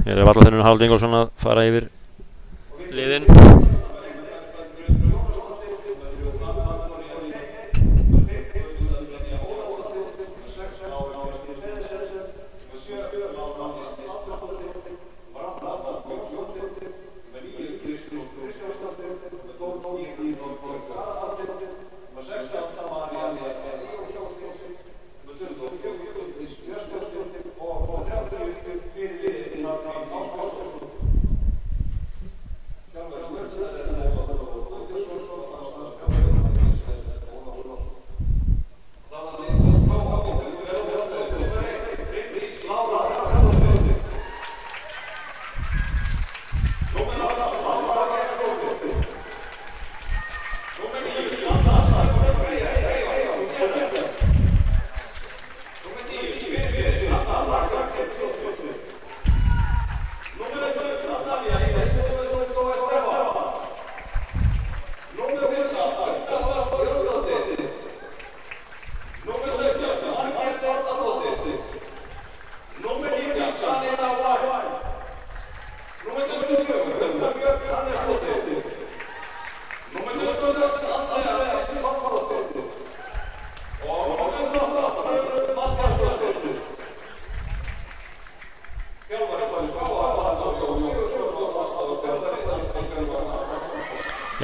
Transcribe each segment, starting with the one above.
Hér er vallaþjálfarinn Harald Ingólfsson að fara yfir liðin.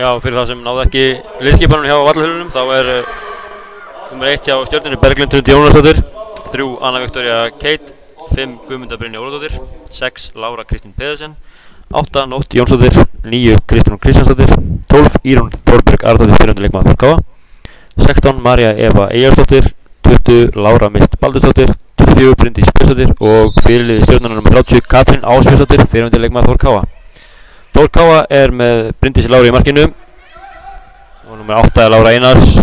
Já, fyrir það sem náðu ekki liðskipanum hjá vallaþjálfarunum, þá er nummer 1 hjá Stjörnunni Berglind Hrund Jónasdóttir, 3 Anna Viktoría Kate, 5 Guðmunda Brynja Ólafsdóttir, 6 Lára Kristín Pedersen, 8 Nótt Jónsdóttir, 9 Kristrún Kristjánsdóttir, 12 Írún Þorbjörg Arnardóttir fyrrverandi leikmaður Þór KA, 16 María Eva Eyjólfsdóttir, 20 Lára Mist Baldursdóttir, 24 Bryndís Björnsdóttir og fyrirliði Stjörnunnar nummer 30 Katrín Ásbjörnsdóttir fyrrverandi leikmaður Þór KA. Þór KA er með Bryndísi Láru í markinu og nummer 8 er Lára Einars,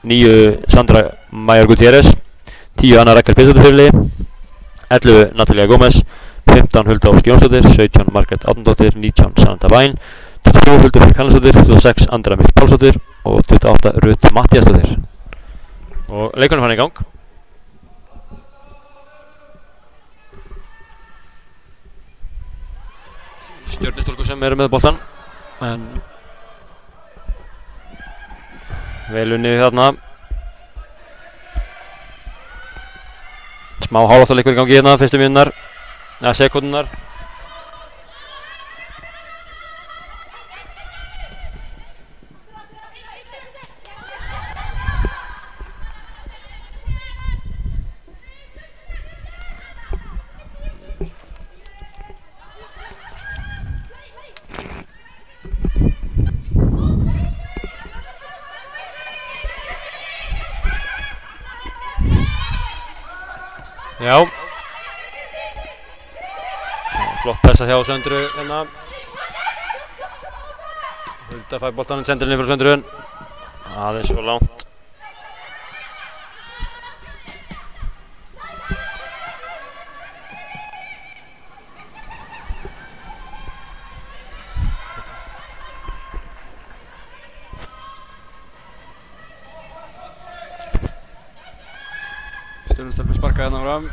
9 Sandra Majer Gutierrez, 10 Anna Rakel Pétursdóttir fyrirliði, 11 Natalia Gómez, 15 Hulda Ósk Jónsdóttir, 17 Margrét Árnadóttir, 19 Sananda Væn, 23 Hulda Björk Hannesdóttir, 26 Andra Mist Pálsdóttir og 28 Ruth Mattíasdóttir. Og leikurinn fann í gang. Stjörnustúlkur sem eru með boltan, en vel unnið þarna. Smá hálfáttarleikur í gangi hérna, fyrstu mínúturnar, eða sekúndurnar. Já, flott pressa hjá Söndru hérna. Hulda fær boltann, sendir henni fyrir Söndru, aðeins svo langt. Stjörnustelpur sparka hérna fram.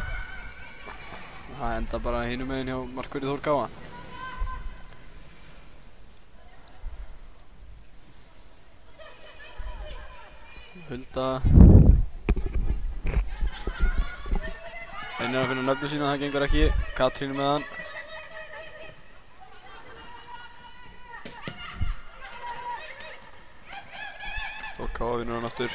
Það enda bara hinum megin hjá markverði Þór KA. Hulda reynir að finna nöfnu sína, það gengur ekki. Katrín með hann. Þór KA vinnur hann aftur.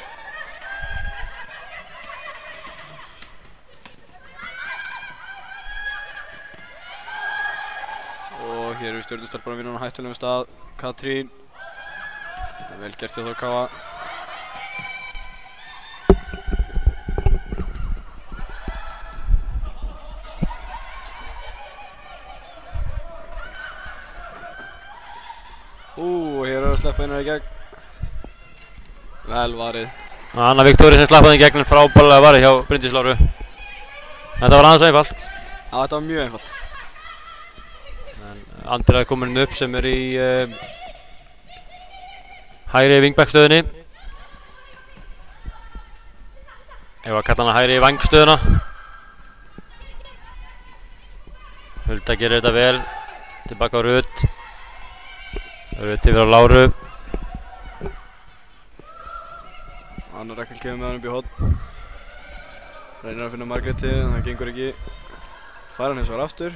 Og hér eru Stjörnustelpur að vinna hann á hættulegum stað. Katrín. Það er vel gert hjá Þór KA. Og hér er að sleppa einar í gegn. Vel varið. Anna Viktoría sem slappaði í gegn, frábærlega varið hjá Bryndísi Láru. Þetta var aðeins einfalt. Já, þetta var mjög einfalt. Andrea er komin upp sem er í hægri wingback-stöðunni. Ef að kalla hana hægri vangstöðuna. Hulda gerir þetta vel. Tilbaka á Rut. Rut yfir á Láru. Anna Rakel kemur með hann upp í horn. Reynir að finna Margréti, en það gengur ekki. Fær hann hins vegar aftur.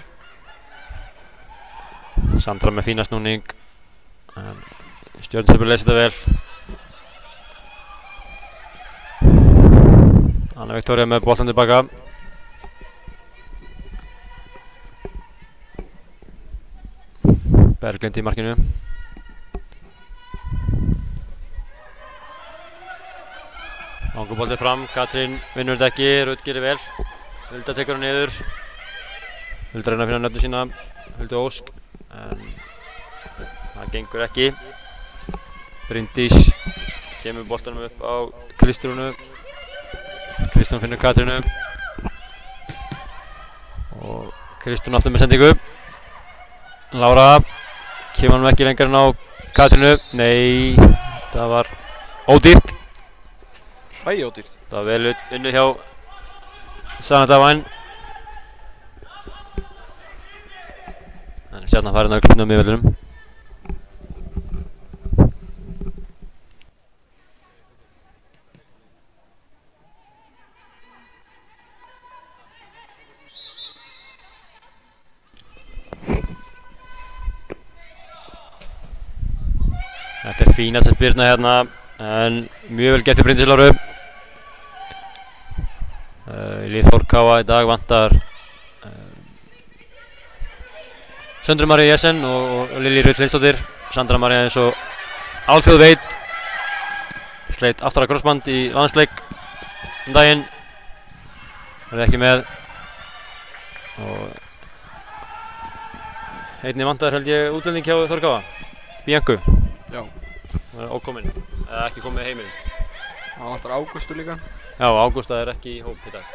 Sandra með fína snúning. Stjörnustelpur leysa þetta vel. Anna Viktoria með boltan tilbaka. Berglind í markinu. Langur bolti fram, Katrín vinnur þetta ekki, Rut gerir vel. Hulda tekur hann niður. Hulda reyna að finna nöfnu sína, Huldu Ósk. En það gengur ekki. Bryndís kemur boltanum upp á Kristrúnu. Kristrún finnur Katrínu. Og Kristrún aftur með sendingu. Lára kemur hann ekki lengur en á Katrínu. Nei, það var ódýrt. Ódýrt. Það var vel unnið hjá Sanna Davain. En Stjarnan farin á klubnum í vellinum. Þetta er fínasta spyrna hérna, en mjög vel gert í Bryndísi Láru. Lið Þórkáa í dag vantar Söndru Maríu Jessen og Lilji Rut Lindsdóttir. Sandra María eins og alþjóð veit sleit aftur að krossband í landsleik daginn. Verði ekki með. Og einnig vantar held ég útlending hjá Þórkáa. Biancu. Já. Það er ókominn, eða ekki komið heimild. Það vantar Ágústu líka. Já, Ágústa er ekki í hóp í dag.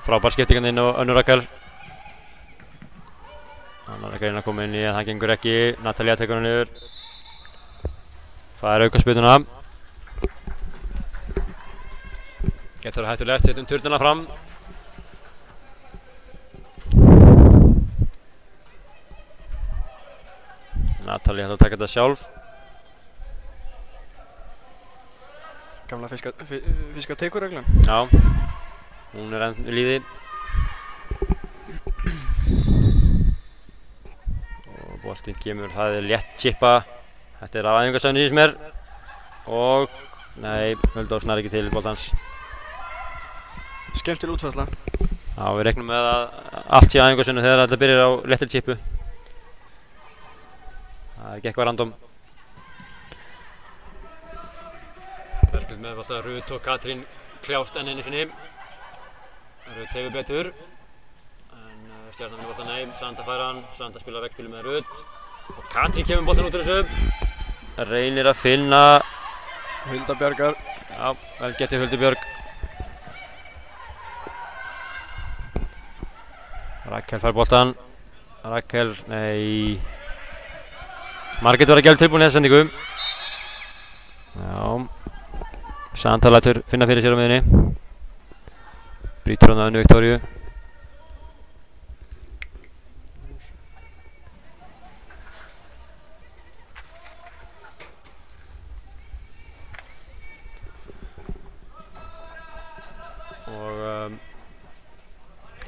Frábær skiptingandi inn á Önnu Rakel. Anna Rakel inn að koma inn í, en það gengur ekki. Natalía tekur hann niður. Fær aukaspyrnuna. Getur hættulegt, setjum turnuna fram. Natalía ætlar að taka þetta sjálf. Gamla fiska tekurreglan. Já, hún er enn í líði. Og boltinn kemur, það er létt chippa. Þetta er af æfingarstöðinni í mér. Og, nei, Hulda Ósk nær ekki til boltans. Skemmtileg útfærsla. Já, við reiknum með að allt sé æfingarstöðinu þegar þetta byrjar á léttir chippu. Það er ekki eitthvað random. Berglind með bolta, Rut og Katrín kljást enn einu sinni. Rut hefur betur. En Stjarnan vinnur bolta, nei, Sanda fær hann. Sanda spilar veggspílu með Rut. Og Katrín kemur boltan út úr þessu. Reynir að finna Hulda Bjargar. Já, vel getið Huldu Björg. Rakel fær boltan. Rakel, nei. Margrét var að gæla tilbúin í þessa sendingu. Já. Santa lætur finna fyrir sér á miðjunni. Brýtur hann að Önnu Viktoríu. Og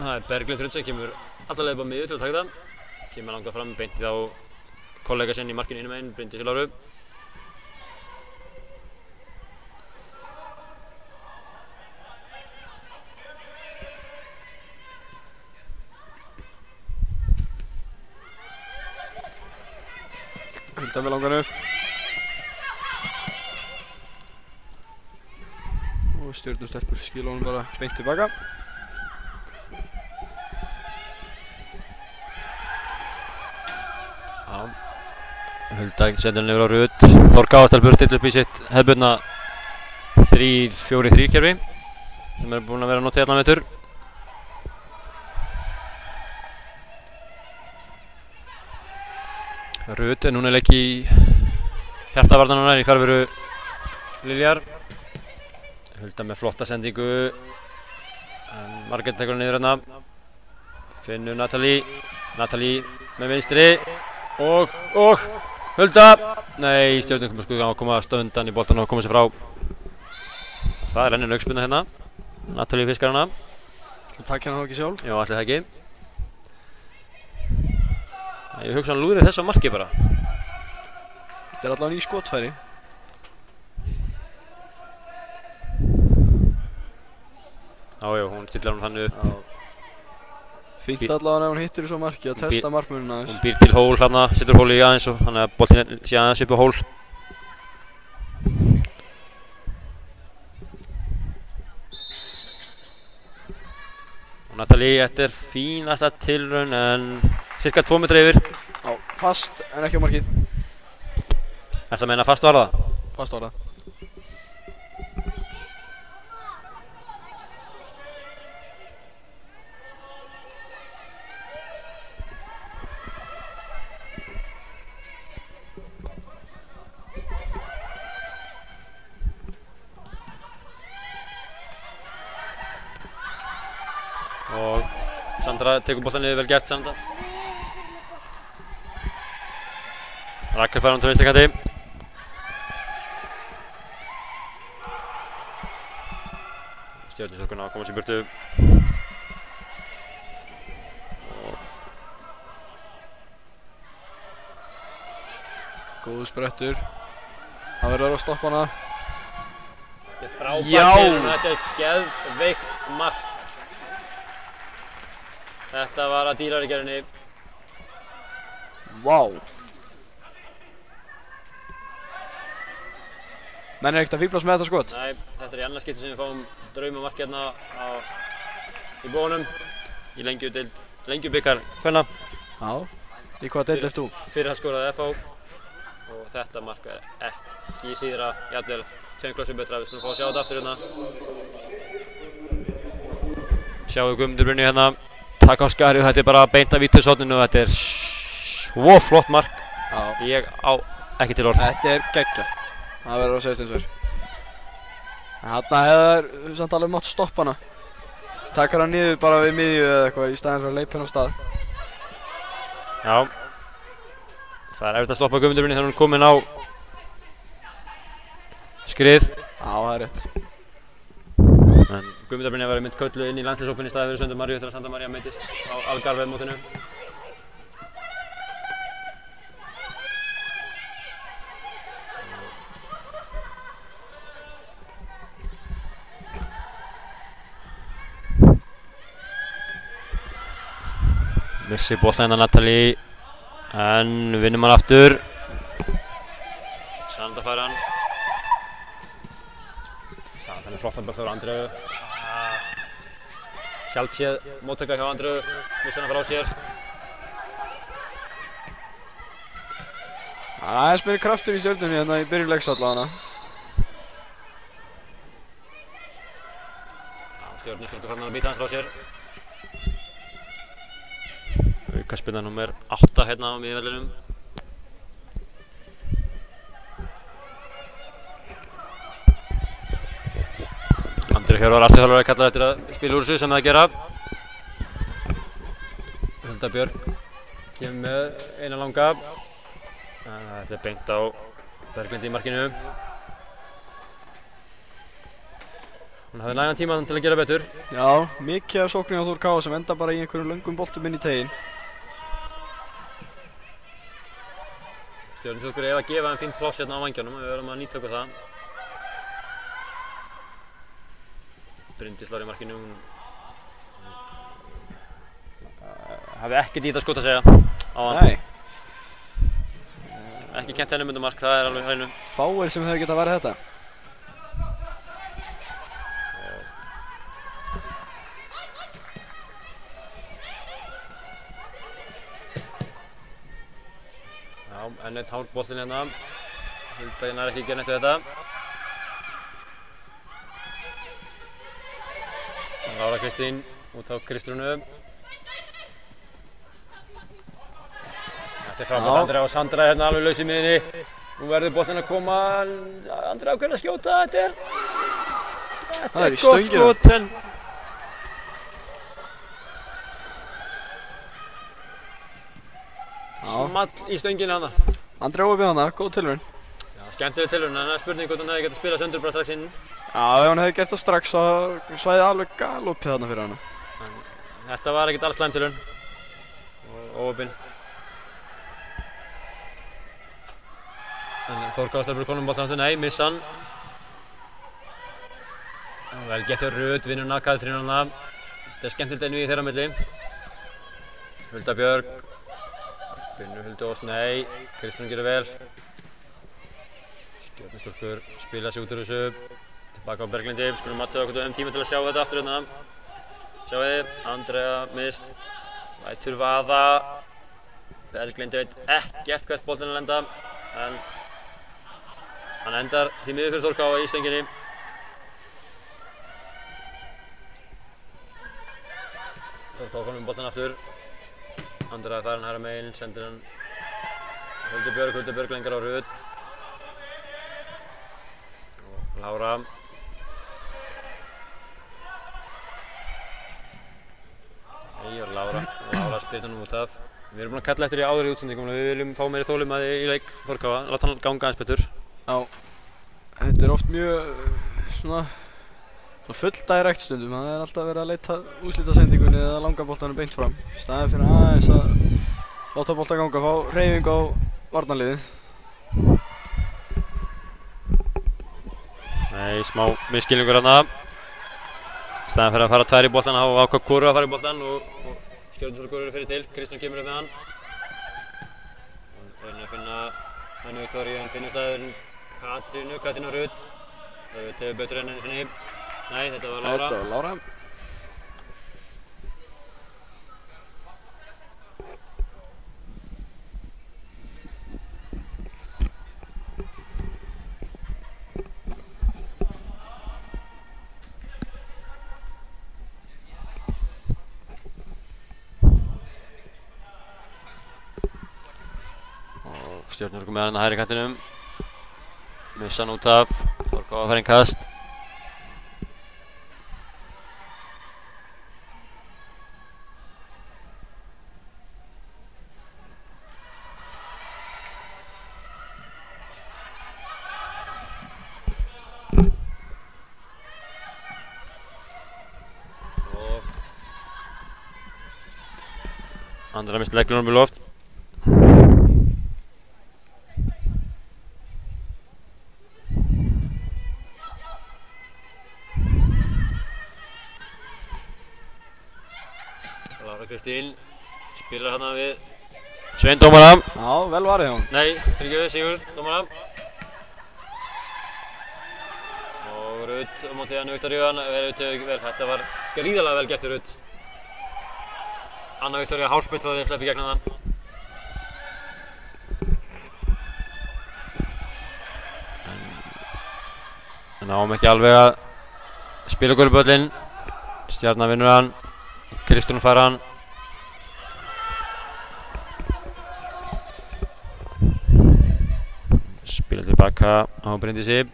það er Berglind Hrund sem kemur alla leið upp á miðju til að taka það. Kemur langar fram, beintið á kollega sinn í markinu hinum megin, Bryndísi Láru. Hulda með langan upp. Og Stjörnustelpur skila honum bara beint tilbaka. Já. Hulda setur hann yfir á Rut. Þórkáa stelpur stillir upp í sitt hefðbundna 3-4-3 kerfi sem er búin að vera notið hérna vetur. Rut er núna leik í hjartavarnarnar í fjarveru Liljar. Hulda með flotta sendingu. En Margrét tekur hann niður hérna. Finnur Natalie. Natalie með vinstri. Og Hulda! Nei, Stjörnur koma að stöðundan í boltan og koma sér frá. Það er enninn aukaspyrna hérna. Natalie fiskar hana. Þú takk hérna þá ekki sjálf? Já, allir það ekki. Ég hugsa hann lúðrið þessu á marki bara. Þetta er allavega ný skotfæri. Já, hún stillar hann þannig upp. Fínt allavega ef hún hittir þessu á marki að testa markmunina aðeins. Hún býr til hól hérna, setur hól í aðeins og þannig að boltinn sé aðeins upp á hól. Og Natalie, þetta er fínasta tilraun en cirka 2 metra yfir. Já, fast en ekki á markið. Ertu að meina fast var það? Fast var það. Og Sandra tekur boltan niður, vel gert Sandra. Rakel fær hann til vinstri kanti. Stjörnustúlkan að koma sér í burtu. Góður sprettur. Það verður að stoppa hana. Þetta er frábært tilraun og þetta er geðveikt mark. Þetta var að dýrar í gerðinni. Vá. Menn er ekkert að fíblast með þetta skot? Nei, þetta er í annað skipti sem við fáum draumamark hérna í bónum í lengjubikar kvenna. Já. Í hvaða deild ert þú? Fyrir hann skoraði FH og þetta mark er ekki síðra, jafnvel 2 klossum betra. Við skulum fá að sjá þetta aftur hérna. Sjáum við Guðmundur Brynju hérna. Takk á skari og þetta er bara beint af vítateigshorninu og þetta er svo flott mark. Já. Ég á ekki til orð. Þetta er geggjað. Það verður að segja eins og þér. Þarna hefur samt alveg mátt stoppa hana. Takkar hann niður bara við miðju eða eitthvað í staðinn fyrir að leipa henn á stað. Já. Það er erfitt að stoppa Guðmundur Brynju þegar hún er komin á skrið. Já, það er rétt. En Guðmundur Brynja var mynd köllu inn í landsliðshópinn í staði fyrir Söndu Maríu þegar Sandra María meiddist á Algarve mótinu. Missi boltan hérna Natalie en vinnum hann aftur. Sandra fær hann. Sandra er flottan böll frá Andreu. Sjálfséð móttaka hjá Andreu, missa hana frá sér. Það er aðeins meiri kraftur í Stjörnunni hérna í byrjun leiks allavega. Stjörnustúlkur fann hann að býta hans frá sér. Aukaspyrna númer 8 hérna á miðvellinum. Andri Hjörvar aðstæðarþjálfari er kallað eftir að spila úr þessu sem það gera. Hulda Björk kemur með eina langa. Þetta er beint á Berglind í markinu. Hún hafði nægan tíma til að gera betur. Já, mikið af sóknir á Þór K sem enda bara í einhverjum löngum boltum inn í teginn. Stjörnustúlkur ef að gefa þeim fínt pláss hérna á vængjanum og við verðum að nýta okkur það. Bryndís var í markinu, hún hafði ekkert í þetta skot að segja á hann. Nei. Ekki kennt henni mark, það er alveg hreinu. Fáir sem hefur getað varið þetta. Já, enn eitt hálfboltinn hérna. Hulda nær ekki að gera neitt við þetta. Lára Kristín út á Kristrúnu. Þetta er frábært Andrea og Sandra hérna alveg laus í miðjunni. Nú verður boltinn að koma. Andrea ákveður að skjóta. Þetta er gott skot en small í stönginu hana. Andri Ói við hana, góð tilraun. Já, skemmtileg tilraun, en það er spurning hvort hann hefði getað spilað söndur bara strax inn. Já, ef hann hefði gert það strax þá svæði alveg galopið þarna fyrir hana. Þetta var ekkert alls slæm tilraun. Og óöpinn. Þórkell stelpur konum boltan aftur, nei, missa hann. Vel gett hjá Rut, vinnur hana, Katrín hana. Þetta er skemmtilegt einvígi þeirra milli. Hulda Björg. Finnur Huldu Ós, nei. Kristrún gerir vel. Stjörnustúlkur spila sig út úr þessu. Tilbaka á Berglindi, skulum athuga hvort við höfum tíma til að sjá þetta aftur hérna. Sjáu þið, Andrea mist. Lætur vaða. Berglindi veit ekkert hvert boltinn lenda. En hann endar því miður fyrir Þórká í stönginni. Þórká komið með boltan aftur. Andrea fær hann hægra megin, sendir hann Huldu Björg lengra á Rut. Og Lára. Nei, og Lára spyrir hann út af. Við erum búin að kalla eftir því áður í útsendingum og við viljum fá meiri þolinmæði í leik Þórkáa. Láta hann ganga aðeins betur. Já, þetta er oft mjög svona full direkt stundum. Það er alltaf verið að leita úrslitasendingunni eða langa boltanum beint fram. Í staðinn fyrir aðeins að láta boltan ganga, fá hreyfingu á varnarliðið. Nei, smá misskilningur hérna. Í staðinn fyrir að fara tvær í boltan, hafa ákvað hvoru að fara í boltan og Stjörnustúlkur eru fyrir til. Kristrún kemur upp með hann. Reynir að finna Önnu Viktoríu, en finnur staðurinn Katrín og Rut. Rut hefur betur enn einu sinni. Nei, þetta var Lára. Þetta var Lára. Stjörnustúlkur með hann að hægri kantinum. Missa hann út af. Þórká að fara inn kast. Andra misti legglinum í loft. Lára Kristín spilar hana við Svein dómara. Já, vel varðið hún. Nei, fyrirgefðu, Sigurð dómara. Og Rut á móti Önnu Viktoríu, þetta var gríðarlega vel gert í Rut. Anna Viktoría hálsbeitt frá því að sleppa í gegnum þann. En náum ekki alveg að spila guluböllinn. Stjarnan vinnur hann. Kristrún fær hann. Spila tilbaka á Bryndísi.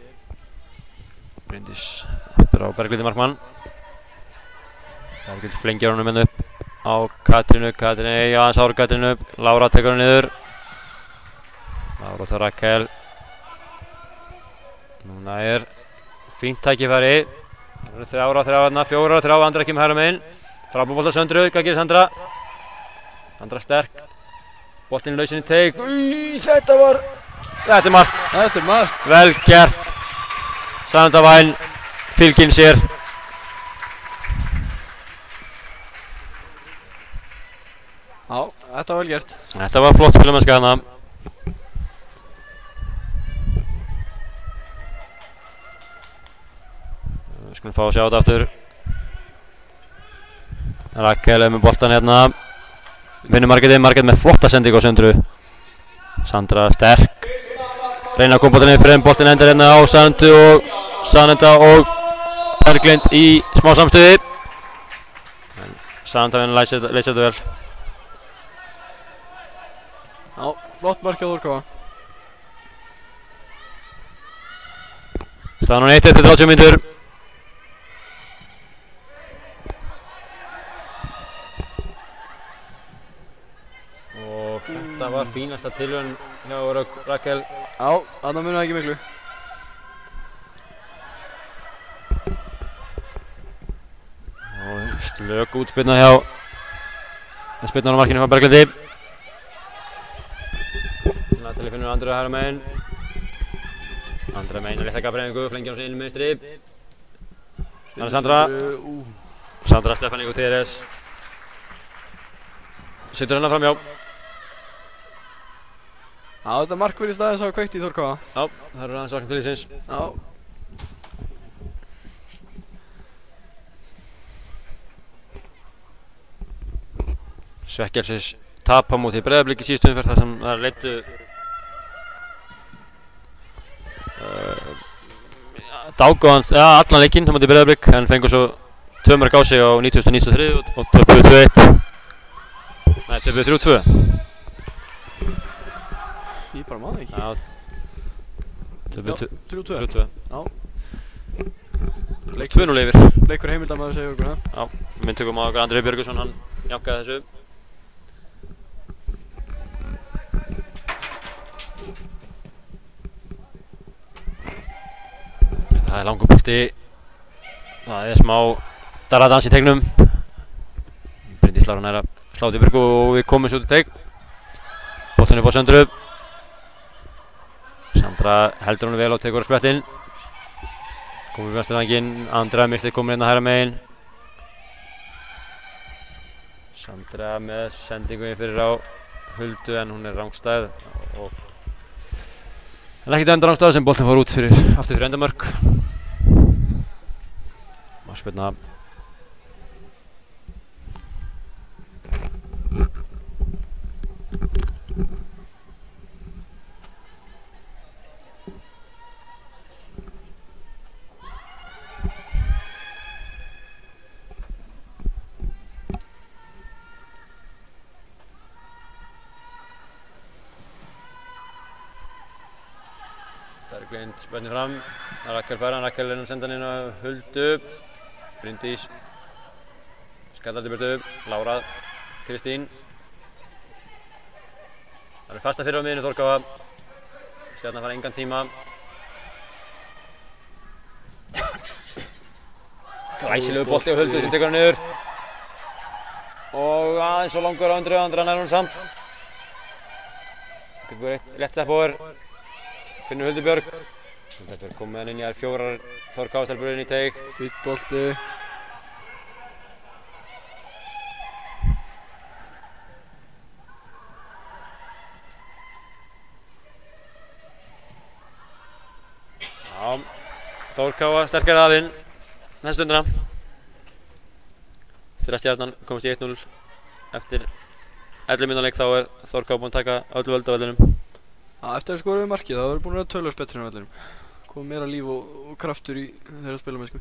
Bryndís aftur á Berglindi markmann. Berglind flengir honum hérna upp á Katrínu, já aðeins ára Katrínu, Lára tekur hann niður. Lára til Rakel. Núna er fínt tækifæri. Það eru 3 hérna, 4 Andra kemur hægra megin. Frábærbolta Söndru, hvað gerir Sandra? Sandra sterk. Boltinn lausinn í teig. Þetta er mark. Þetta er mark. Vel gert. Sandra Væn fylgir sér. Já, þetta var vel gert. Þetta var flott spilamennska hérna. Við skulum fá að sjá þetta aftur. Rakel er með boltan hérna. Vinnur Margrét með flotta sendingu á Söndru. Sandra sterk. Reyna að koma boltan niður fyrir en boltin endar hérna á Sanenda og Berglind í smá samstöði. Sanenda vinna leysir þetta vel. Já, flott mark hjá Þórká. Staðan er 1 eftir 30 mínútur. Og þetta var fínasta tilraun hjá Rakel. Já, þarna munar ekki miklu. Og slök útspyrna hjá spyrnan á markinu frá Berglindi. Natalie finnur Andra hægra megin. Andra megin á létta gafbreyfingu, flengir á sig inn með vinstri. Þannig Sandra. Sandra Stefani Gutierrez. Setur hennar framhjá. Já, þetta mark virðist aðeins hafa kveikt í Þórkáa. Já, það eru aðeins vakna til liðsins. Já. Svekkelsis tap á móti Breiðablik í síðustu umferð þar sem það leiddu allan leikinn á móti Breiðablik en fengu svo 2 mörk á sig á 90.93 og töpuðu 2-1. Nei, töpuðu 3-2. Ég bara maður ekki. Já. Töpuðu 3-2. 3-2. Já. 2-0 yfir. Leikur heimildamaður segir okkur það. Já, við tökum á okkur Andri Björgusson, hann jánkaði þessu. Það er langur bolti. Það er smá darradans í teignum. Bryndís Lára nær að slá út í Björgu og við komum svo út í teig. Boltinn upp á Söndru. Sandra heldur hann vel og tekur á sprettinn. Komum við vesturvænginn, Andra mistið komin inn á hægra megin. Sandra með sendingu inn fyrir á Huldu en hún er rangstæð og en ekki dæmd rangstæð sem boltinn fór út fyrir aftur fyrir endamörk. Markspyrna. Berglind spennir fram, Rakel fær hann, Rakel er að senda hann inn á Huldu. Bryndís skallar til burtu, Lára, Kristín. Það er fasta fyrir á miðjunni Þórkáa. Stjarnan fær engan tíma. Glæsilegu bolti á Huldu sem tekur hann niður. Og aðeins svo langur á Andra nær hún samt. Tekur eitt létt stepp over. Finnur Huldu Björg. Þetta er komið hann inn í þær 4 Þórkáa-stelpur inn í teig. Fýtt bolti. Já, Þórkáa sterkari aðilinn þessa stundina. Eftir að Stjarnan komast í 1-0 eftir 11 mínútna leik þá er Þórkáa búinn að taka öllu völd á vellinum. Eftir að skora við markið, það verður búin að vera töluvert betri en á vellinum. Komið meira líf og kraftur í þeirra spilamennsku.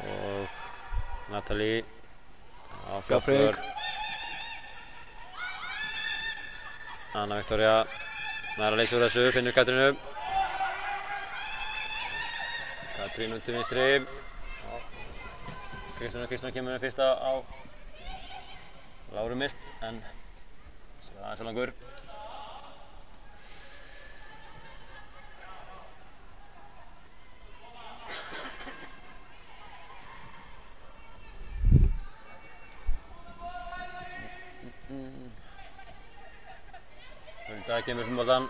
Og Natalie á Gabbreying. Anna Viktoria nær að leysa úr þessu, finnur Katrínu. Katrín út til vinstri. Kristján kemur með fyrsta á Láru mist, en það er svo langur. Hulda kemur fyrir boltann.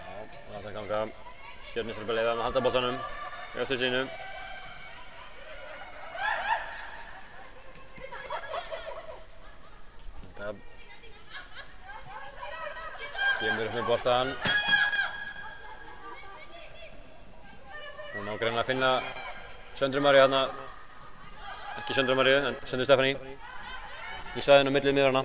Já, láta ganga. Stjörnustelpur leiða með að halda boltanum í östu sínu. Hulda kemur upp með boltan. Hún á greinilega að finna Söndru Maríu þarna. Ekki Söndru Maríu, en Söndru Stefani. Í svæðinu á milli miðranna.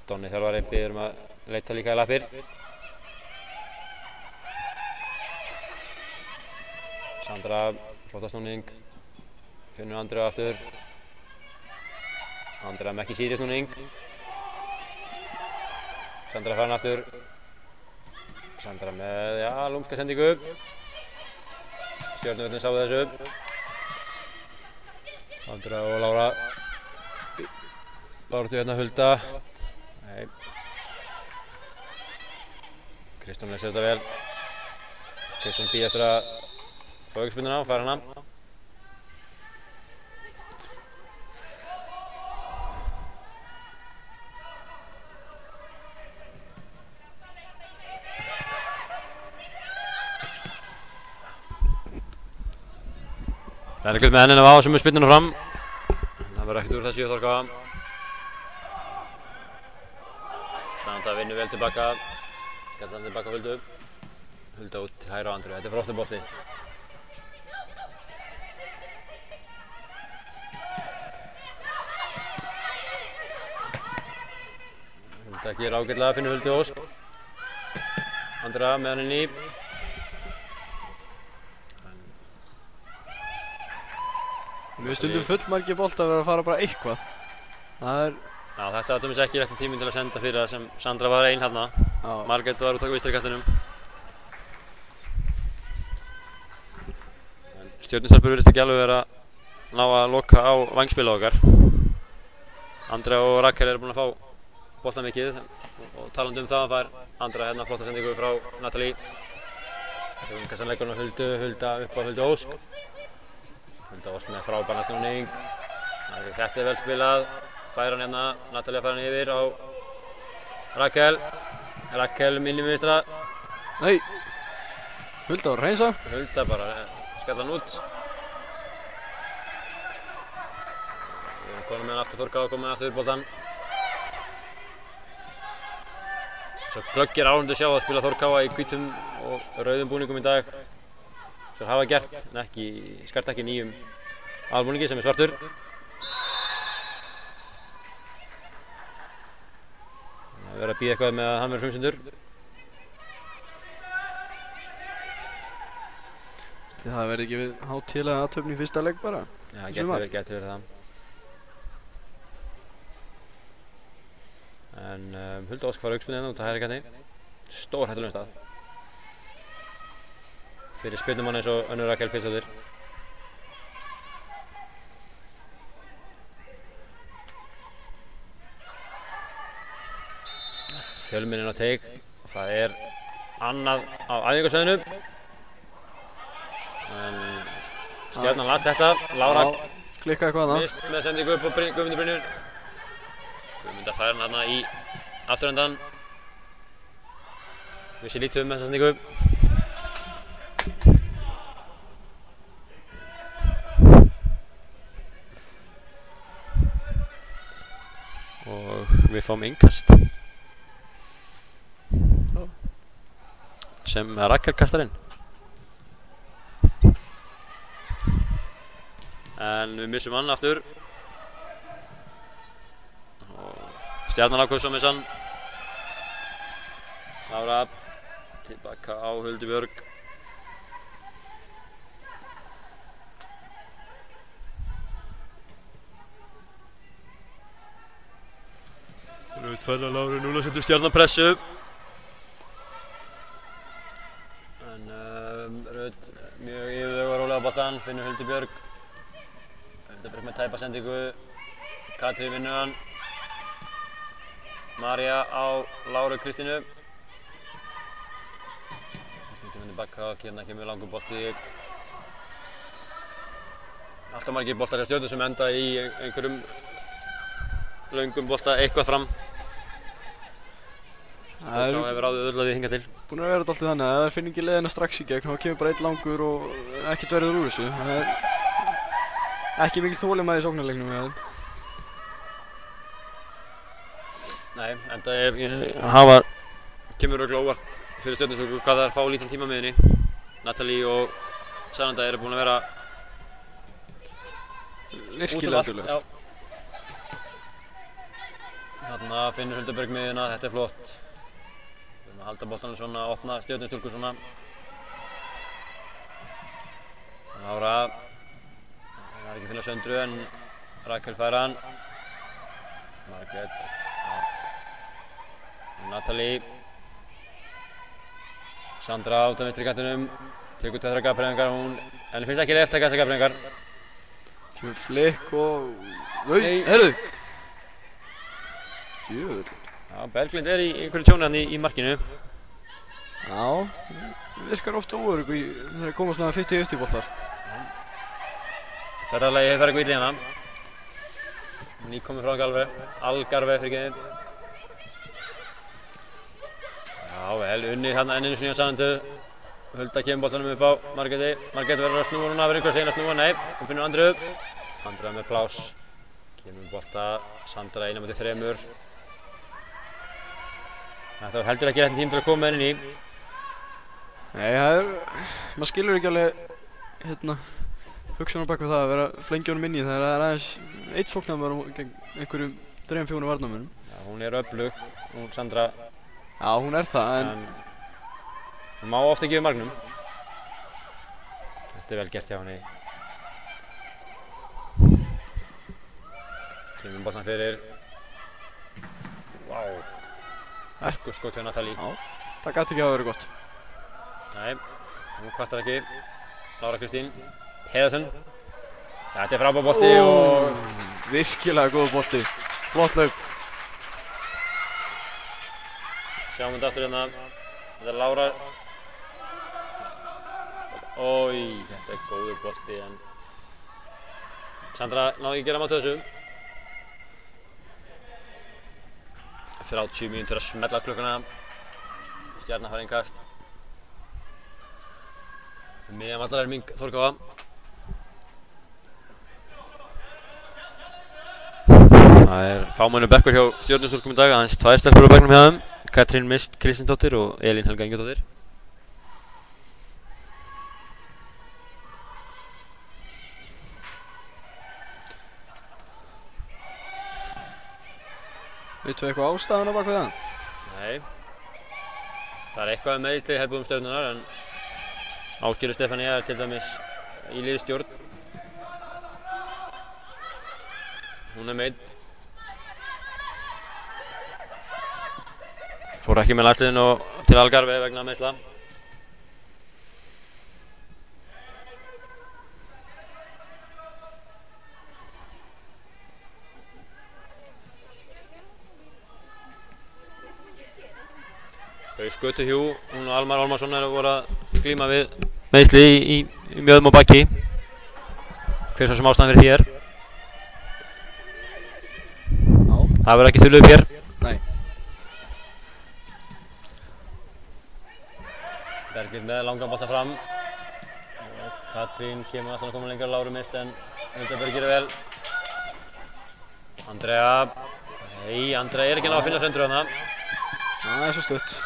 Donni þjálfari biður að leita líka í lappir. Sandra, flotta snúning. Finnur Andrea aftur. Andrea með ekki síðri snúning. Sandra farin aftur. Sandra með, já, lúmska sendingu. Stjörnuvöllin sáu þessu. Andrea og Lára. Báratu hérna Hulda. Nei. Kristján leysir þetta vel. Kristján býð eftir að fá aukaspyrnuna og færa hana. Berglind með ennina á sömu spyrnuna fram. Það verður ekkert úr þessu hjá Þorká. Sandra vinnur vel tilbaka. Skallar hann tilbaka Huldu. Hulda út til hægri á Andreu. Þetta er flottur bolti. Hulda gerir ágætlega, finnur Huldu Ósk. Andrea með hann inn í. Mér finnst stundum fullmargir boltar að vera að fara bara eitthvað. Það er... Já, þetta var dæmis ekki réttum tíminn til að senda fyrir það sem Sandra var einn hérna. Margrét var út á vinstri kantinum. Stjörnustelpur virðist ekki alveg vera að ná að loka á vængspila okkar. Andrea og Rakel eru búin að fá boltan mikið og talandi það fær Andrea hérna flotta sendingu frá Natalie. Kassanleikurinn á Huldu, Hulda upp á Huldu Ósk. Hulda Ósk með frábæra snúning. Þetta er vel spilað. Fær hann hérna, Natalie fær hann yfir á Rakel. Rakel inn í vinstra. Nei, Hulda var að hreinsa. Hulda bara skalla hann út. Við erum komin með hann aftur Þorká og komin með aftur boltan. Svo glöggir áhorfendur sjá að spila Þorká í hvítum og rauðum búningum í dag. Svo hafa gert, en ekki, skart ekki nýjum aðalbúningi sem er svartur. Það verður að bíða eitthvað með að hann verður frumsyndur. Það verði ekki við hátíðlega aðtöfn í fyrsta leik bara. Já, gæti verið það. En Hulda Ósk fara aukaspyrnu út á hægri kanti. Stór hættulegum stað. Fyrir spyrnumann eins og Önnur Rakel Pétursdóttir. Fjölmennin á teig og það er annað á æfingasvæðinu. En Stjarnan las þetta. Lára klikka eitthvað þarna. mist með sendingu upp á Guðmundur Brynjar. Guðmundar fær hann þarna í afturendan. Vissi lítið með þessa sendingu. Og við fáum innkast. Sem Rakel kastar inn. En við missum hann aftur. Stjarnan ákveður svo með sann. Lára tilbaka á Huldu Björg. Rauð færði að Láru, núna setur Stjarnan pressu. Rauð mjög yfirveguð og rólega á boltann, finnur Huldu Björg. Huldu Björg með tæpa sendingu. Katrín vinnur hann. María á Láru Kristínu. Kristín vinnur bakka, hérna kemur langur bolti. Alltaf margir boltar hjá Stjörnu sem enda í einhverjum löngum bolta eitthvað fram. Þorká hefur áður öll að við hingað til. Búin að vera alltaf þannig að ef það finn ekki leiðina strax í gegn, þá kemur bara einn langur og ekkert verður úr þessu. Það er ekki mikil þolinmæði í sóknarleiknum með þeim. Nei, enda kemur örugglega óvart fyrir Stjörnustúlku hvað það er að fá lítinn tíma með henni. Natalie og Sananda eru búin að vera virkilega duglegar. Þarna finnur Hulda Björg miðjuna, þetta er flott. Við erum að halda boltanum svona, opna Stjörnustúlku svona. með Söndru en Rakel fær hann. Margrét Natalie. Sandra út á vinstri kantinum. Tekur 2 gafbreytingar hún. Henni finnst ekki leitt að taka þessar gafbreytingar. Kemur flikk og... Heyrðu! Djöfull. Já, Berglind í einhverju tjóni hann í markinu. Já, virkar ofta óörugg þegar það koma svona 50-50 boltar. Ferðarlagi hefur farið illa í hana. Nýkomið frá Algarve fyrir geðin. Já, vel unnið hérna enninu snýja Sandu. Hulda kemur boltanum upp á Margréti. Margrét verður að snúa núna, verður einhver segin að snúa, nei. Hún finnur Andreu. Andreu með pláss. Kemur bolta, Sandra 1-3. Það var heldur ekki réttin tím til að koma inn í. Nei, maður skilur ekki alveg hugsanum bak við það að vera flengjónum inn í þegar það aðeins eitt sóknarmaður gegn einhverjum 3-4 varnarmönnum. Já, hún öflug, hún Sandra. Já, hún það en hún má ofta gefa margnum. Þetta vel gert hjá henni. Kemur boltan fyrir. Vá. Skot hjá Natalie. Já, það gæti ekki að vera gott. Nei, hún kvartar ekki. Lára Kristín Heiðarsson. Þetta frábær bolti og... Virkilega góð bolti. Flott hlaup. Sjáum þetta aftur hérna. Þetta Lára. Þetta góður bolti en... Sandra náði ekki að gera mátt þessu. 30 mínútur að smella klukkuna. Stjarnan fær innkast. Miðjan vallar Ming Þórkáa. Það fámennu bekkur hjá Stjörnustúlkum í dag, aðeins 2 stelpur á bekknum hjá þeim. Katrín Mist Kristinsdóttir og Elín Helga Ingadóttir. Veitum við eitthvað ástæðuna bak við það? Nei. Það eitthvað meiðsli í herbúðum Stjörnunar en Ásgerður Stefanía til dæmis í liðsstjórn. Hún meidd. Fór ekki með landsliðinu til Algarve vegna meiðsla. Þau Skötuhjú, hún og Almar Olmarsson voru að glíma við meiðsli í mjöðum og baki. Hver svo sem ástæðan fyrir því er. Það verður ekki þulluð upp hér. Nei. Berglind með langan bolta fram. Katrín kemur alltaf að koma lengra, Láru mist en Huldaberg gerir vel. Andrea. Nei, Andrea ekki náð að finna Söndru þarna. Það svo stutt.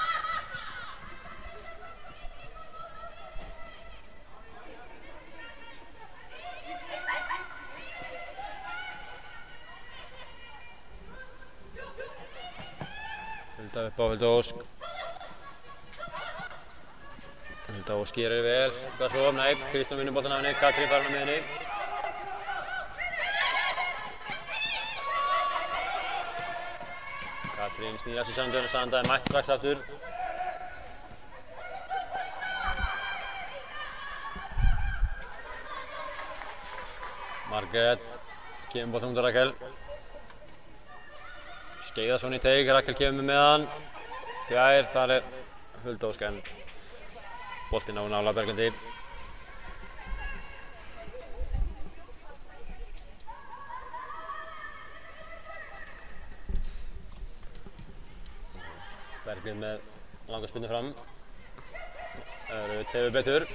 Hulda upp á Hulda Ósk. Hulda Ósk gerir vel. Hvað svo? Nei, Kristján vinnur boltan af henni. Katrín fær hana með henni. Katrín snýrast í Sandra. Sandra mætt strax aftur. Margrét kemur boltan út á Rakel. Skeiðarsson í teig, Rakel kemur með hann. Fjær, þar er Hulda Ósk en boltinn á nála Berglindi. Berglind með langa spinnu fram. Tefur betur.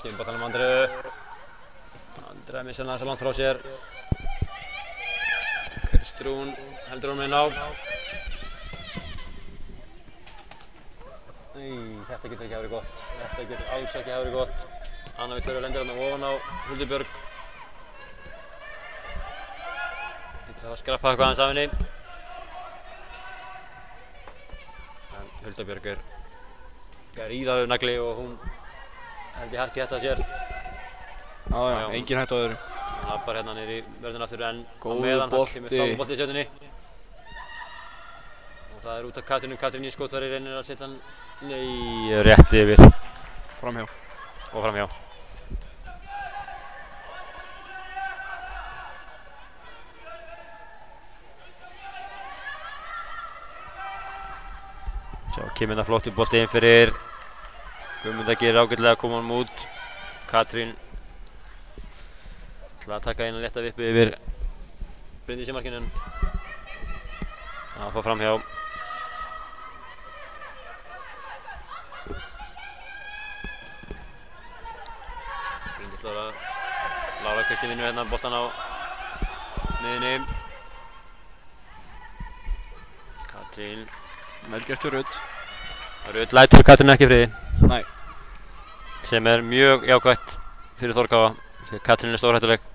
Kemur boltanum Andreu. Andrea missar hann aðeins langt frá sér. Kristrún heldur honum inn á. Þetta getur ekki hafa verið gott. Þetta getur alls ekki hafa verið gott. Anna Viktoría lendir hann ofan á Huldubjörg. Getur það að skrappa eitthvað aðeins af henni. En Huldubjörg er gríðarlegur nagli og hún held í harki þetta sér. Já, engin hætt á öðru. Hann lappar hérna niður í vörðina aftur en Góður bolti. Kemur fram bolti í stjörnunni. Og það er út af Katrínu. Katrín í skotfæri reynir að setja hann rétt yfir. Framhjá. Og framhjá. Sjá, kemur þetta flottur bolti inn fyrir Guðmunda gerir ágætlega að koma honum út. Katrín ætlar að taka eina létta vippu yfir Bryndís í markinu. Það fór framhjá. Bryndís Lára Kristín vinnur hérna boltan á miðjunni. Katrín. Vel gert hjá Rudd. Rudd lætur Katrínu ekki í friði. Nei. Sem er mjög jákvætt fyrir Þórkáa, því að Katrín er stórhættuleg.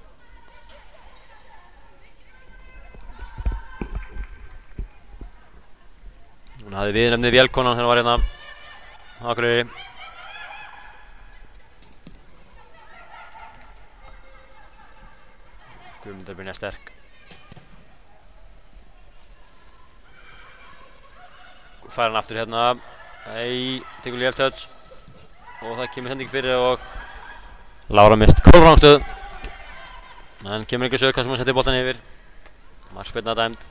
Hún hafði viðnefnið vélkonan þegar hún var hérna á Akureyri. Guðmundur Brynja sterk. Fær hann aftur hérna. Nei, tekur létt touch. Og það kemur sending fyrir og Lára mist kolrangstöð. En kemur einhver sög sem hún setti boltan yfir. Markspyrna dæmd.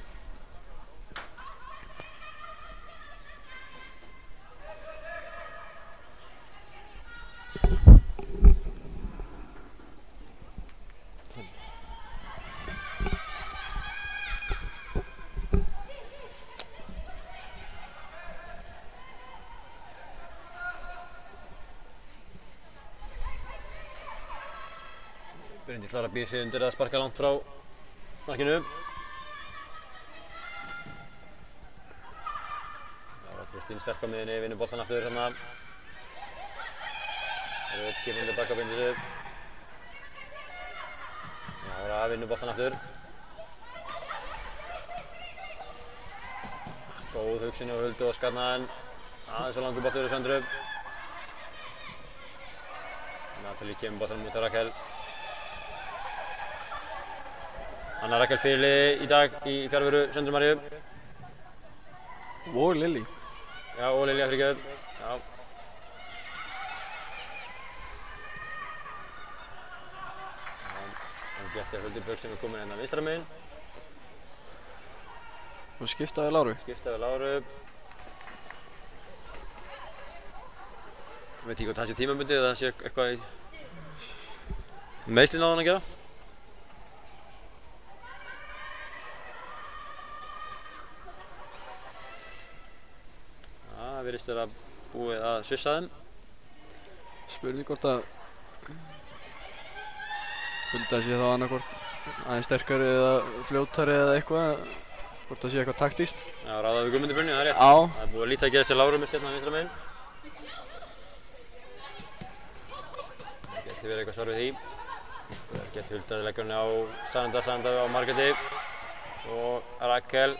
Bryndís Lára býr sig undir að sparka langt frá markinu. Lára Kristín sterk á miðjunni, vinnur boltan aftur hérna. Rudd gefur undir baka Bryndísi. Lára vinnur boltan aftur. Góð hugsun hjá Huldu og skarna en aðeins og langur bolti fyrir Söndru. Natalie kemur boltanum út af Rakel. Anna Rakel fyrirliði í dag í fjarveru Söndru Maríu. Og Lilly. Já, og Lilja fyrirgefðu. Já. Og Bjarti Huldur Björk sem er komin hérna vinstra megin. Og skiptaði Láru. Skiptaði Láru. Ég veit ekki hvort það sé tímabundið eða það sé eitthvað í meiðslin á hann að gera. Það virðist vera búið að svissa þeim. Spurning hvort að Hulda sé þá annarkvort aðeins sterkari eða fljótari eða eitthvað. Hvort það sé eitthvað taktískt. Já, ráða við Guðmundur Brynju, það er rétt. Já. Það er búið að lítið að gera sér Láru mist hérna á vinstra megin. Það geti verið eitthvað svar við því. Það geti Hulda að leggja henni á Sanda á Margréti. Og Rakel.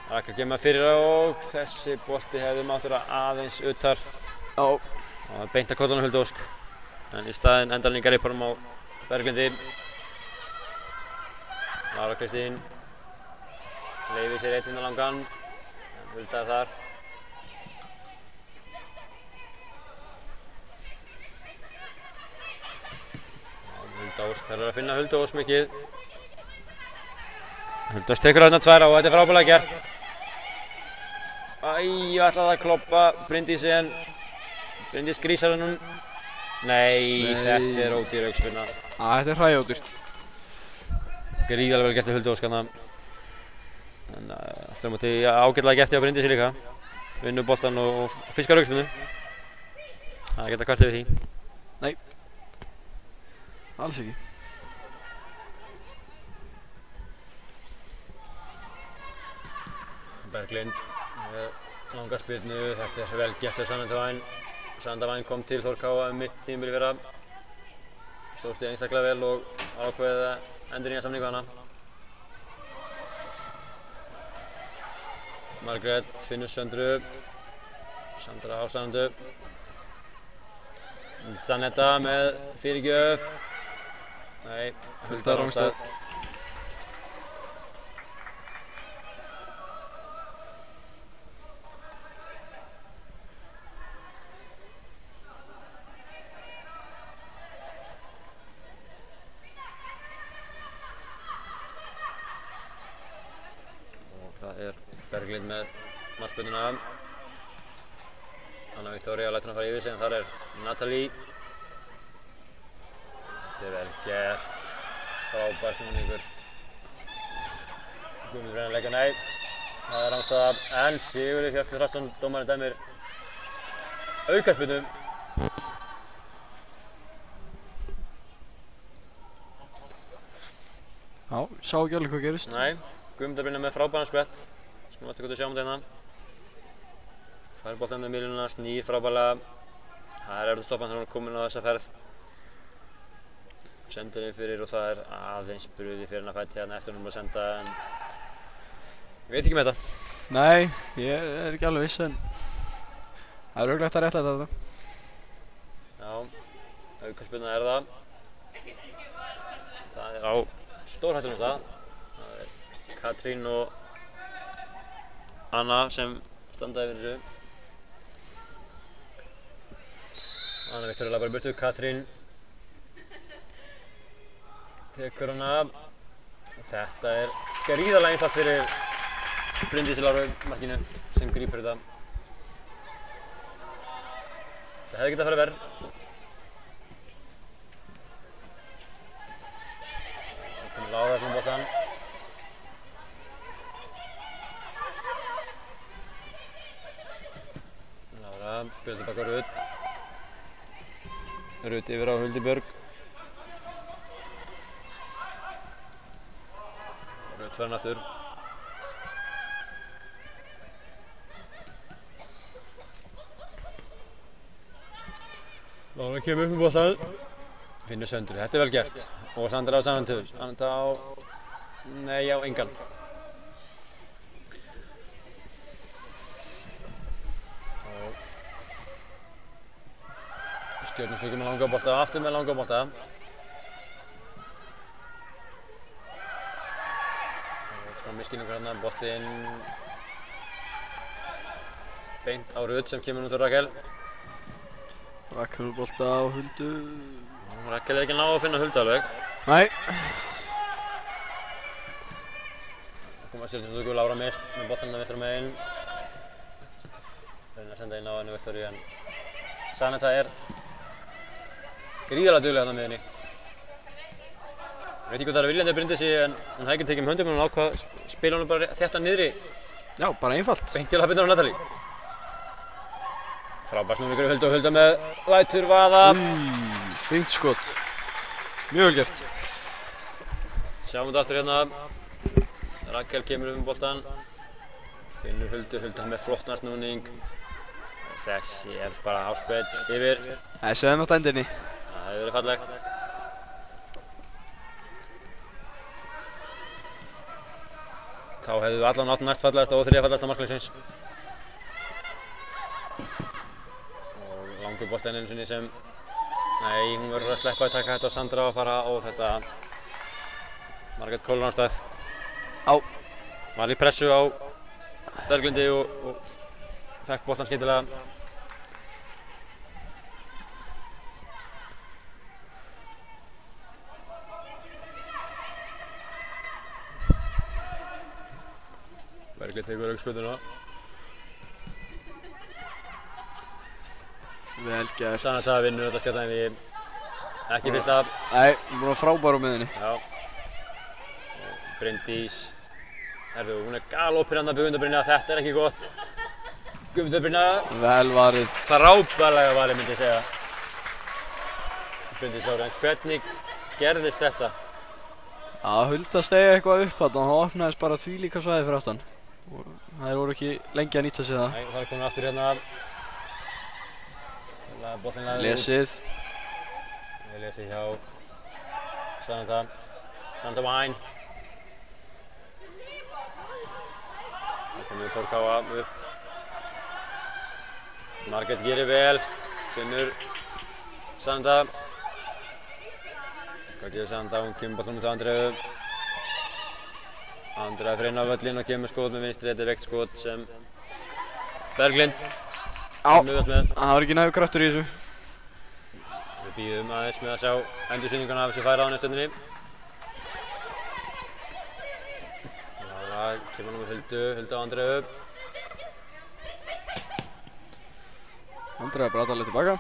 Rakel gemma fyrir og þessi bolti hefði mátt vera aðeins utar. Já. Og það er beint að kollanum Huldu Ósk. En í staðinn endar hann í garðiparum á Berglindi. Lára Kristín leyfir sér einn inn á langan, en Hulda er þar. Hulda Ósk, það er að finna Huldu Ósk mikið. Hulda Ósk tekur á þarna tværa og þetta er frábærlega gert. Æ, ætlaði að kloppa Bryndísi en Bryndís grísar hennum. Nei, þetta er ódýr aukaspyrna. Þetta er hræódýrt. Gríðarlega vel gert hjá Huldu Ósk þarna. En aftur á móti ágætlega gert hjá Bryndísi líka. Vinnur boltann og fiskar aukaspyrnu. Það er ekkert að kvarta yfir því. Nei. Alls ekki. Berglind með langa spyrnu. Þetta er vel gert hjá Sandavæn. Sandavæn kom til Þórkáa mitt tímabil í fyrra. Stóð sig einstaklega vel og ákveðið að endurnýja samningu hana. Margrét finnur Söndru. Sandra á Sandu. Zanetta með fyrirgjöf. Nei, Hulda Rangstad. Og það Berglind með markspyrnuna. Anna Viktoría lætur hann fara yfir sig en þar Natalie. Þetta vel gert. Frábær snúningur. Guðmundur reynir að leika, nei. Það Rangstad en Sigurður Hjörtur Þrastsson, dómarinn dæmir aukaspyrnu. Já, sá ekki alveg hvað gerist. Nei, Guðmundur Brynjar með frábæran skvett. Skulum eftir hvað þú sjáum þetta. Fær boltann með miðlununa, snýr frábærlega. Það erfitt að stoppa hann þegar hann er kominn á þessa ferð. Sendir inn fyrir og það aðeins brugði fyrir hann að fæti hérna eftir hann að senda en ég veit ekki með þetta. Nei, ég ekki alveg viss en það örugglega hægt að réttlæta þetta. Já, aukaspyrna það. Það á stórhættulegum stað. Það Katrín og Anna sem standa yfir þessu. Anna Viktoría labbar í burtu, Katrín tekur hana. Þetta gríðarlega einfalt fyrir Bryndísi Láru markinu sem grípur þetta. Það hefði getað að fara verr. Það komið Lára með boltann. Lára spilar tilbaka Rut. Rut yfir á Huldu Björg. Rut fer hann aftur. Lára kemur upp með boltann. Finnur Söndru, þetta vel gert. Og Sandra á Sandra á... Nei, á engan. Stjörnustúkur með langa bolta, aftur með langa bolta. Smá misskilningur hérna, boltinn beint á Rut sem kemur nú til Rakel. Rakel bolta á Huldu. Rakel ekki ná að finna Huldu alveg. Nei. Það koma Stjörnustúkur, Lára mist með boltann vinstra megin. Reynir að senda inn á henni Viktoríu en Saneta gríðarlega dugleg hérna á miðjunni. Ég veit ekki hvað það viljandi að Bryndísi en hún hefði ekki tekið með höndum en hún ákvað að spila honum bara þetta niðri. Já, bara einfalt. Beint til lappirnar á Natalie. Frábær snúningur Huldu og Hulda með lætur vaða. Fínt skot. Mjög vel gert. Sjáum þetta aftur hérna. Rakel kemur með boltann. Finnur Huldu, Hulda með flottan snúning. Þessi bara áspreidd yfir. Þessi hefði mátt enda inni. Það hefði verið fallegt. Þá hefðu við allan átt næst fallegasta og þriðja fallegasta markliðsins. Og langur boltinn einu sinni sem... Nei, hún verður að sleppa að taka þetta á Sandra og fara á þetta... Margrét Kólunarstað. Var í pressu á Berglindi og fekk boltann skyndilega. Berglind tekur aukaspyrnuna. Vel gert. Saneta vinnur þetta skalltæmi. Ekki fyrsta. Nei, hún var frábær á miðjunni. Já. Bryndís. Hún galopin hérna Guðmundur Brynjar, þetta ekki gott. Guðmundur Brynjar. Vel varið. Frábærlega varið myndi ég segja. Bryndís Lára, en hvernig gerðist þetta? Hulda steig eitthvað upp þarna og það opnaðist bara þvílíka svæði fyrir aftan. Þær voru ekki lengi að nýta sér það. Nei, það komin aftur hérna. Boltinn lagður út. Lesið. Við lesið hjá Saneta Wine. Það komur Þórkáa upp. Margrét gerir vel. Finnur Saneta. Hvað gerir Sanda? Hún kemur boltanum til Andreu. Andrea fyrir inn á völlinn og kemur skot með vinstri. Þetta er veikt skot sem Berglind mjög vel með. Það var ekki nægur kraftur í þessu. Við bíðum aðeins með að sjá endursýninguna af þessu færa á henni stundinni. Lára kemur nú með Huldu á Andreu. Andrea bara aðalega tilbaka.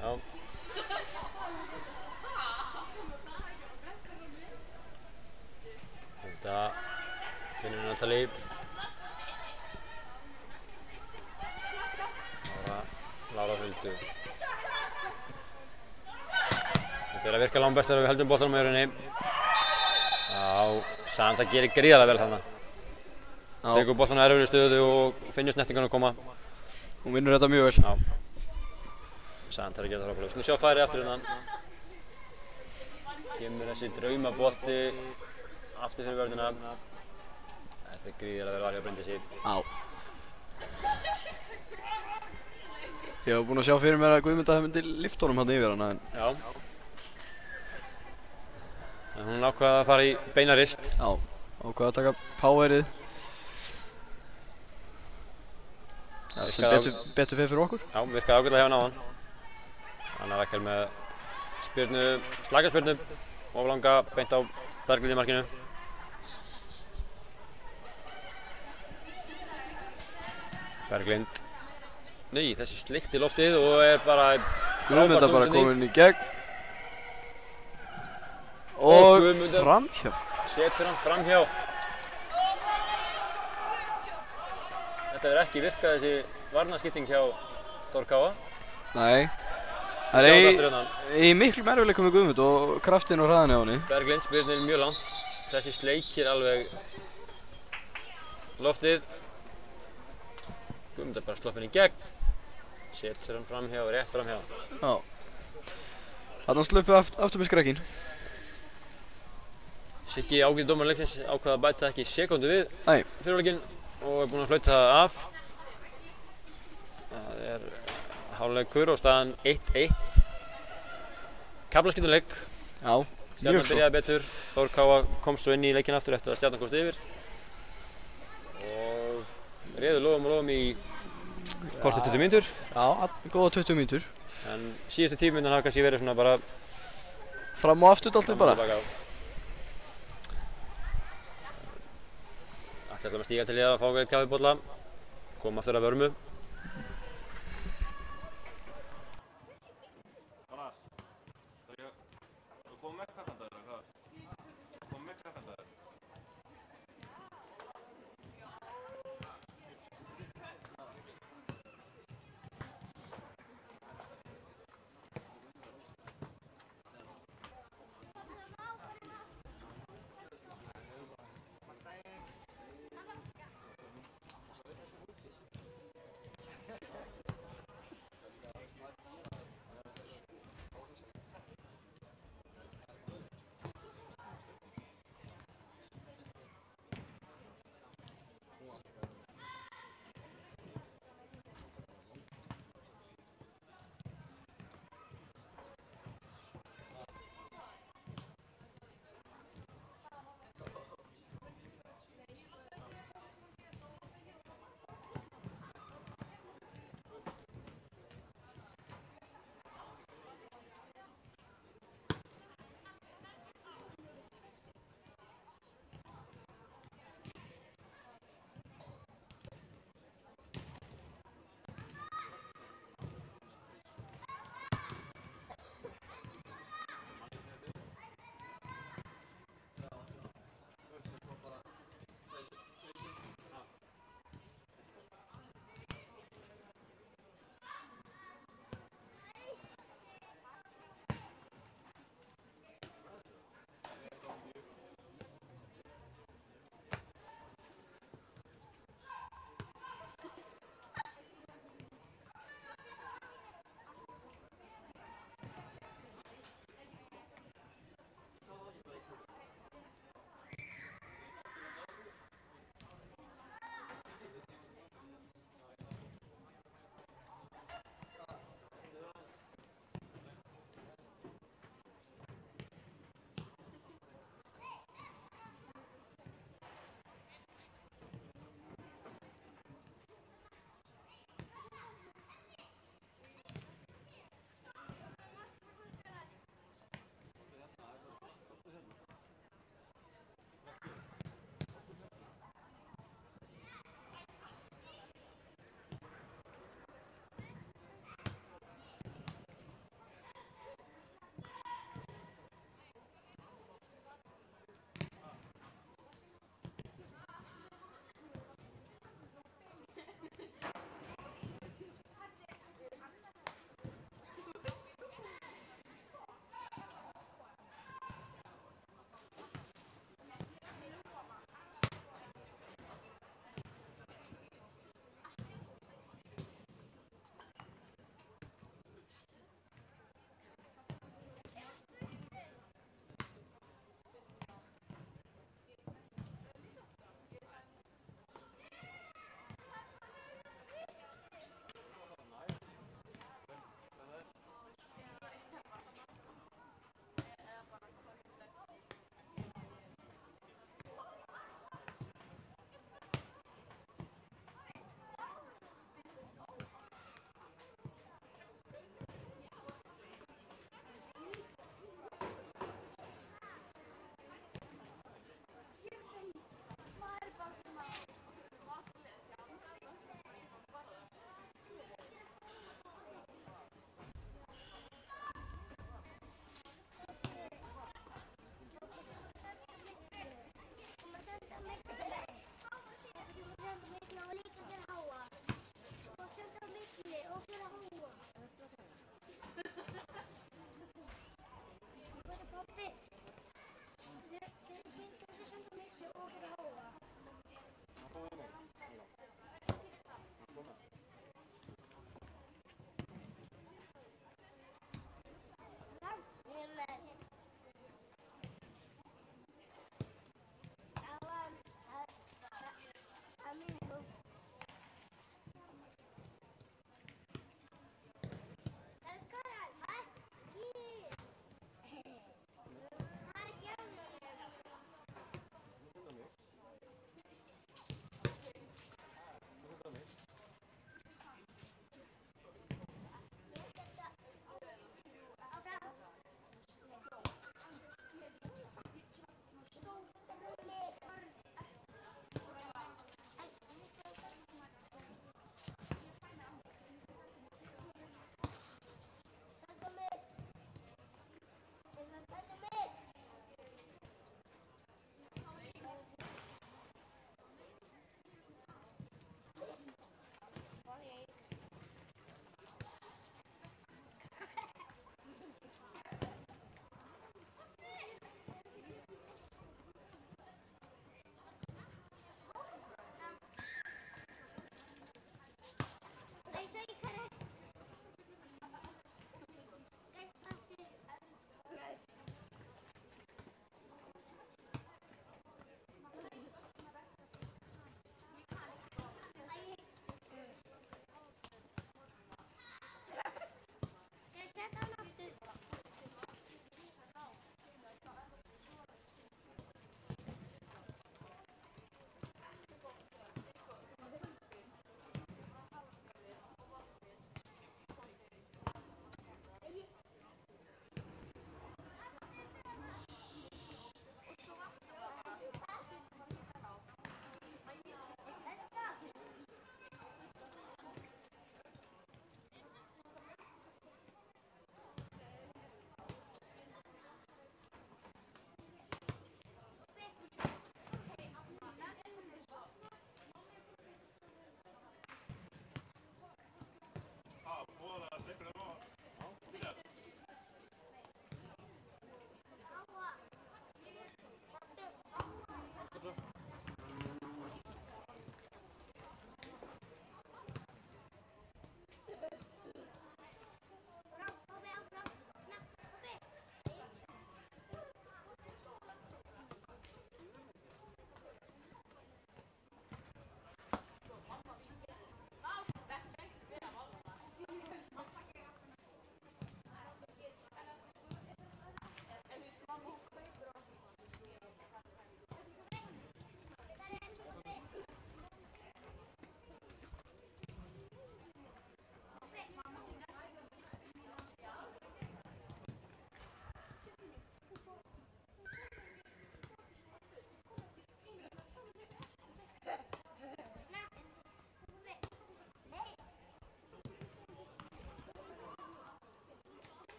Já. Hulda finnur Nathalie. Lára Huldu. Þetta er að virka langbest þegar við höldum boltanum á jörðinni. Já, Sanda gerir gríðarlega vel þarna. Tekur boltanum á erfiðri stöðu og finnur snertingarna að koma. Hún vinnur þetta mjög vel. Já. Sanda er að gera það frábærlega. Við skulum sjá færi aftur hérna. Kemur þessi draumabolti aftur fyrir vörðina. Þetta er gríðarlega vel varið að Bryndísi. Já. Ég hef búinn að sjá fyrir mér að Guðmunda myndi lyfta honum hann yfir hana. Já. En hún ákvað að fara í beina rist. Já, ákvað að taka powerið. Sem betur fyrir okkur. Já, virkaði ágætlega hjá hann áðan. Anna Rakel með spyrnu, slagaspyrnu og langa beint á Berglind í markinu. Berglind. Nei, þessi slikt í loftið og er bara Guðmunda bara komin í gegn. Og framhjá. Setur hann framhjá. Þetta verður ekki virkað þessi varnarskipting hjá Þór Káa. Nei. Það er í miklum erfiðleikum með Guðmund og kraftinn og hraðan hjá henni. Berglind spyrnir mjög langt. Þessi sleikir alveg loftið. Guðmund er bara sloppinn í gegn. Setur hann framhjá og rétt framhjá. Já. Þarna sluppu aftur með skrekkinn. Siggi ágæti dómari leiksins ákvað að bæta ekki sekúndu við fyrir hálfleikinn og er búinn að flauta það af. Það er hálfleikur og staðan 1-1. Kaflaskiptuleik. Já, mjög svo. Stjarnan byrjaði betur. Þór Káa komst svo inn í leikinn aftur eftir að Stjarnan komst yfir. Og réðu lofum í kortið 20 mínútur. Já, góða 20 mínútur. En síðustu 10 mínúturnar hafa kannski verið svona bara fram og aftur dálítið bara. Ætli ætlum að stíga til liða að fá einn kaffibolla. Koma aftur að vörmu.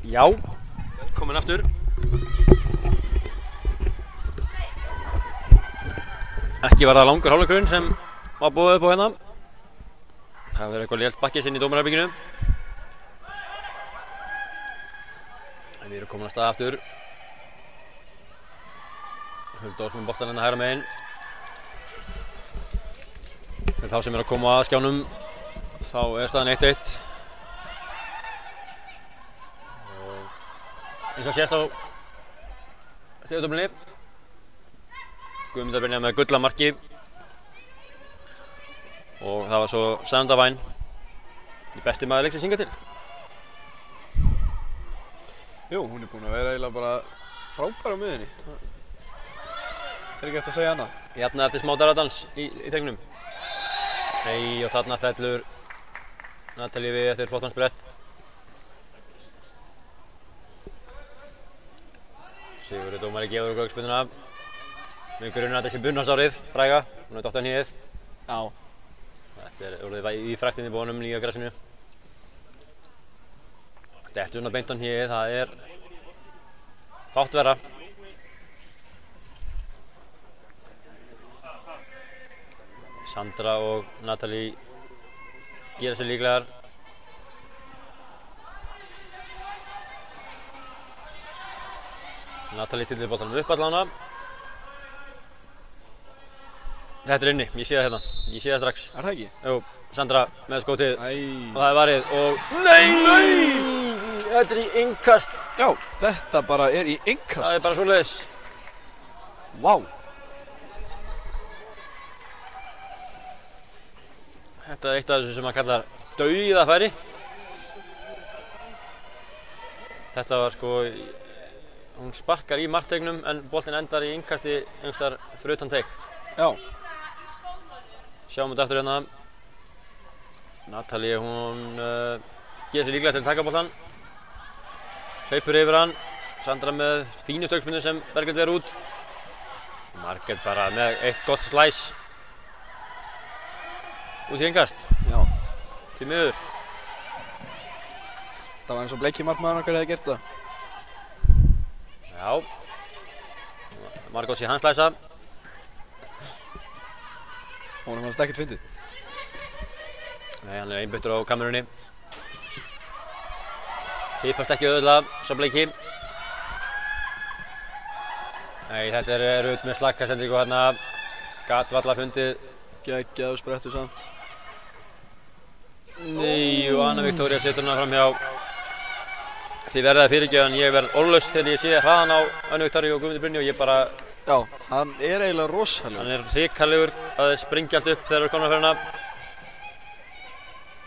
Já, velkomin aftur. Ekki var það langur hálfleikurinn sem var boðið upp á hérna. Það verður eitthvað lélt bakkis inn í dómararbygginu. En við erum komin að stað aftur. Huldós með boltann hérna hægra megin. Fyrir þá sem er að koma að skjánum, þá er staðan 1-1. Eins og sést á stigatabelinni. Guðmundur Brynjar með gull að marki. Og það var svo Sandra Væn, besti maður leiksins hingað til. Jú, hún er búin að vera eiginlega bara frábær á miðjunni. Ekki hægt að segja annað. Jafnaði eftir smá daradans í tegnum. Nei, og þarna fellur Natalíu við eftir flottan sprett. Sigurður dómari gefur okkur aukaspyrnuna. Mig grunar að þessi Bunnarsárið, fræga, hún er dottan hnéð. Já. Þetta er orðið í fræktinni bónum, nýja grassinu. Dettur svona beint á hnéð, það er fátt verra. Sandra og Natalí gera sér líklegar. Natalí stillir boltanum upp allavega. Þetta er inni, ég sé það hérna. Ég sé það strax. Er það ekki? Jú, Sandra með skotið. Æ. Og það er varið og... Nei! Þetta er í innkast. Já, þetta bara er í innkast. Það er bara svoleiðis. Vá. Þetta er eitt af þessu sem maður kallar dauðafæri. Þetta var sko... Hún sparkar í markteignum en boltinn endar í innkasti einhvers staðar fyrir utan teig. Já. Sjáum þetta aftur hérna. Natalí, hún gerir sér líklega til að taka boltann. Hleypur yfir hann. Sandra með fínu stökkspinnu sem Berglind ver út. Margrét bara með eitt gott slæs. Út í innkast. Já. Því miður. Það var eins og bleiki markmaðurinn okkar hefði gert það. Já. Margótsi hans læsa. Honum fannst ekkert fyndið. Nei, hann einbeittur á kamerunni. Fipast ekki auðvitað, sá bleiki. Nei, þetta Rut með slakka sendingu hérna. Gat varla fundið. Geggjaður sprettur samt. Nei, og Anna Viktoría setur hana framhjá. Þið verðið að fyrirgefa en ég verð orðlaus þegar ég sé hraðan á Annu Viktoríu og Guðmundur Brynju og ég bara... Já, hann eiginlega rosalegur. Hann hrikalegur að springja allt upp þegar það komna fyrir hana.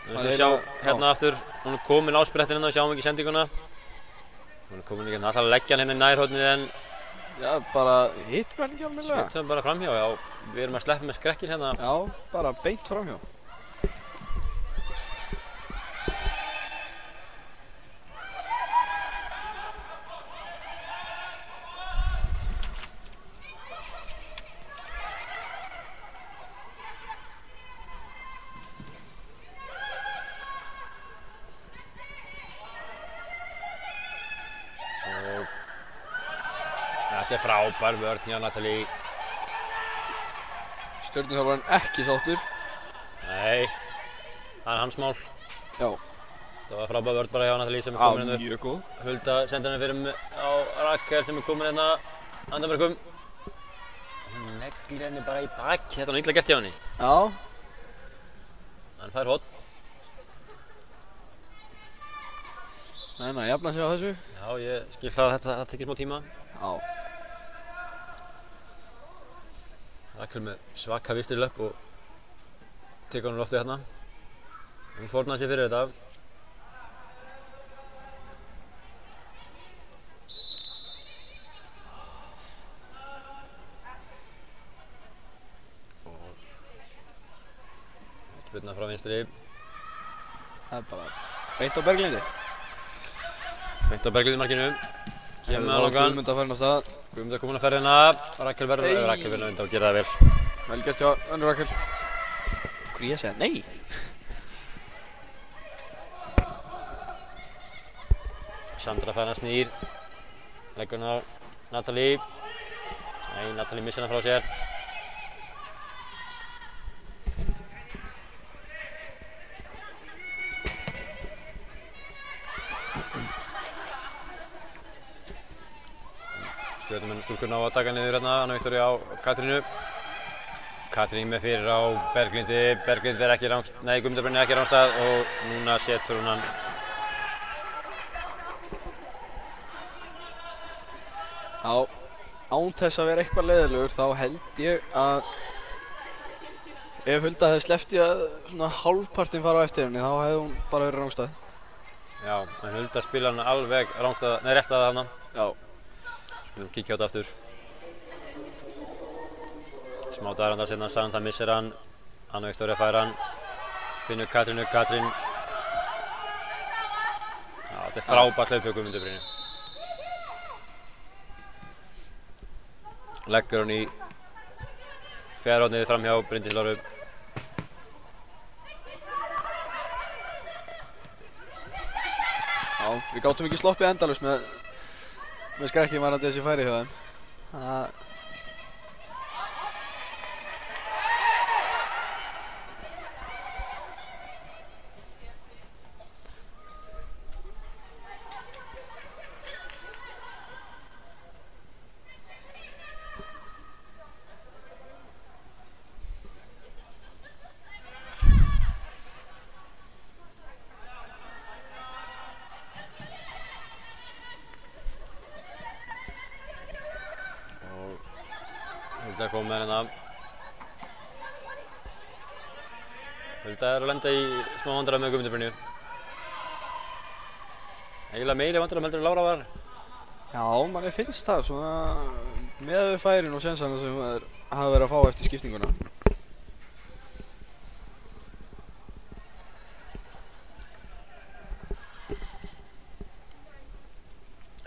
Við skulum sjá hérna aftur. Hún komin á sprettin hérna, við sjáum ekki sendinguna. Hún komin ekki hérna, alltaf að leggja hann hérna í nærhornið en... Já, bara hittum hann ekki almennilega. Hittum hann bara framhjá, já. Við erum að sleppa með skrekkin hérna. Já, bara beint framhjá. Þetta frábær vörn hjá Natalie. Stjörnuþjálfarinn ekki sáttur. Nei, það hans mál. Já. Það var frábær vörn bara hjá Natalie sem komin hérna upp. Mjög góð. Hulda sendir henni fyrir á Rakel sem komin hérna handaverkum. Hún neglir henni bara í baki, þetta var illa gert hjá henni. Já. Hann fær hotn. Nei, jafna sig á þessu. Já, ég skil það að þetta tekir smá tíma. Já. Rakel með svaka vinstri löpp og tekur hann loftið hérna. Hún fórnaði sér fyrir þetta. Spyrna frá vinstri. Það bara beint á Berglindi. Beint á Berglindi markinu. Kemur með langan. Guðmund að fara á stað. Guðmund að koma að ferðina. Rakel verður að undan og gera það vel. Vel gert hjá Önnu Rakel. Hvað ég segja? Nei! Sandra fær hann snýr. Leggur hann á Natalie. Nei, Natalie missir hann frá sér. Stjörnumenn stúlkurna á að taka niður hérna, Anna Viktoría á Katrínu. Katrín með fyrir á Berglindi. Berglind er ekki rangstað, nei, Guðmundur Brynja er ekki rangstað og núna setur hún hann. Já, án þess að vera eitthvað leiðilegur þá held ég að ef Hulda hefði sleppt í að svona hálfpartinn fara á eftir henni þá hefði hún bara verið rangstað. Já, en Hulda spila hann alveg rangstað, nei, restaði þarna. Já. Skulum kíkja á þetta aftur. Smá dagarandar seinna, Sandra missir hann. Anna Viktoría fær hann. Finnur Katrínu, Katrín. Já, þetta er frábært hlaup hjá Guðmundur Brynju. Leggur hann í fjærhornið fram hjá Bryndísi Láru. Já, við gátum ekki sloppið endalaust með skrekkinn varandi þessi færi hjá þeim. Hulda kom með hérna. Hulda er að lenda í smá vandræðum með Guðmundur Brynju. Eiginlega meiri vandræðum heldur en Lára var. Já, manni finnst það svona með við færin og sensana sem hafa verið að fá eftir skiptinguna.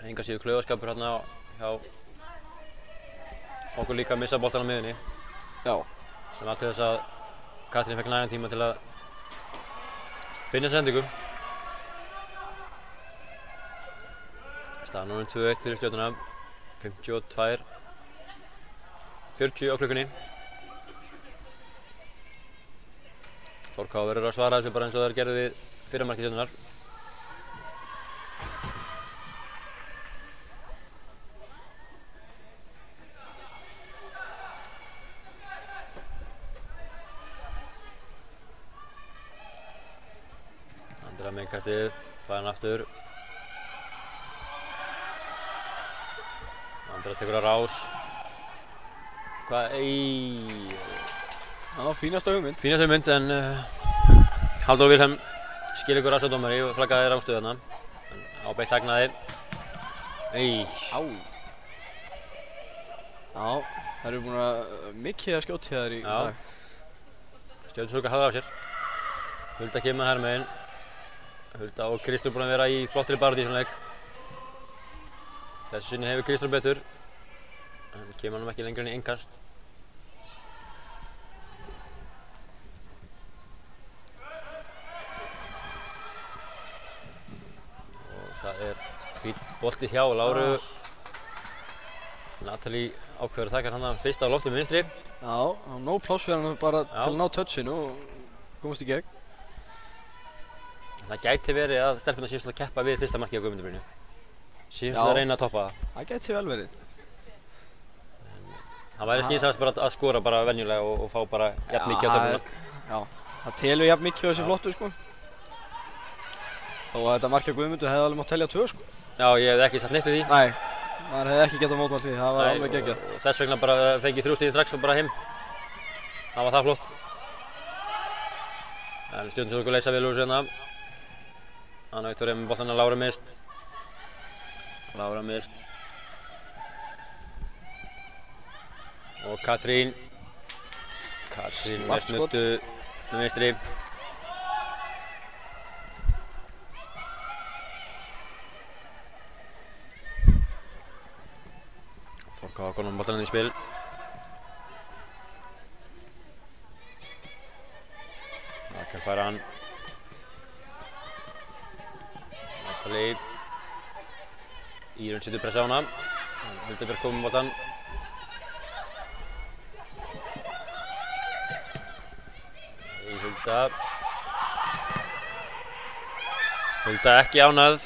Enga síður klaufaskapur hérna hjá okkur líka að missa boltan á miðjunni. Já. Sem allt til þess að Katrín fekk nægan tíma til að finna sendingu. Staðan orðin 2-1 fyrir Stjörnuna, 52 40 á klukkunni. Þór K verður að svara þessu bara eins og þær gerðu við fyrra marki Stjörnunnar. Andra með innkastið, fær hann aftur. Andra tekur að rás. Hvað, Já, fínasta hugmynd. Fínasta hugmynd, en Halldór Vilhelm skil ykkur aðstæðdómari og flaggaði rangstöðu þarna. Ábeitt hagnaði. Á. Já, þær eru búin að mikið að skjóta þér í dag. Stjörnustúlka hafði af sér. Hulda kemur hér megin. Hulda og Kristur búin að vera í flottri baráttu í svona leik. Þessu sinni hefur Kristur betur. En kemur hann ekki lengur inn í innkast. Og það er fínn bolti hjá Láru. Natalie ákveður að taka hann fyrst á lofti með vinstri. Já, það var nóg pláss fyrir hann bara til að ná touchinu og komast í gegn. Það gæti verið að stelpurnar séu að keppa við fyrsta markið á Guðmundur Brynju. Séu að reyna að toppa það. Það gæti vel verið. Það væri skynsamlegast bara að skora bara venjulega og fá bara jafn mikið á töfluna. Já, það telur jafn mikið á þessi flottu sko. Þó að þetta markið á Guðmundur hefði alveg mátt telja 2 sko. Já, ég hefði ekki satt neitt við því. Nei, maður hefði ekki getað mótmælt því, það var alveg geggjað. Og þess vegna bara fengið 3 stig strax og bara heim. Það var það flott. En Stjörnustúlkur leysa vel úr þessu hérna. Anna Viktoría með boltann að Lára mist. Lára mist. Og Katrín með snuttu með vinstri. Þór K að góðum boltann í spil. Rakel fær hann. Natalie. Írun setur pressa á hana. Hulda komið með boltann. Hulda ekki ánægð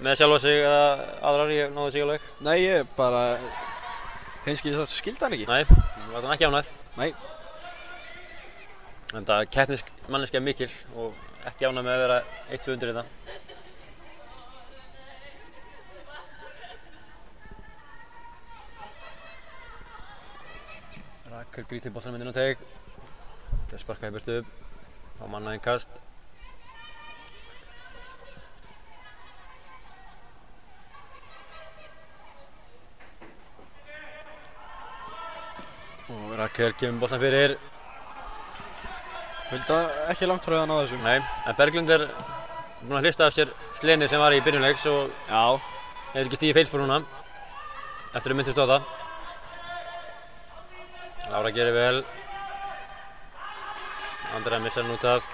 með sjálfa sig eða aðrar, ég náði sig alveg. Nei, ég bara hreinskildi það skildi hann ekki. Nei, var hann ekki ánægð. Nei. En það keppnisk manneskja mikil og ekki ánægð með að vera 1-2 undir þetta. Rakel grítir boltanum inn á teig. Það sparkaði burtu upp. Fá manna innkast. Og Rakel kemur boltan fyrir. Hulda ekki langt frá hann á þessu. Nei, en Berglind er búinn að hlista af sér slenið sem var í byrjunleiks og hefur ekki stigið feilspor núna eftir að myndist á það. Lára gerir vel. Andrea missar hann út af.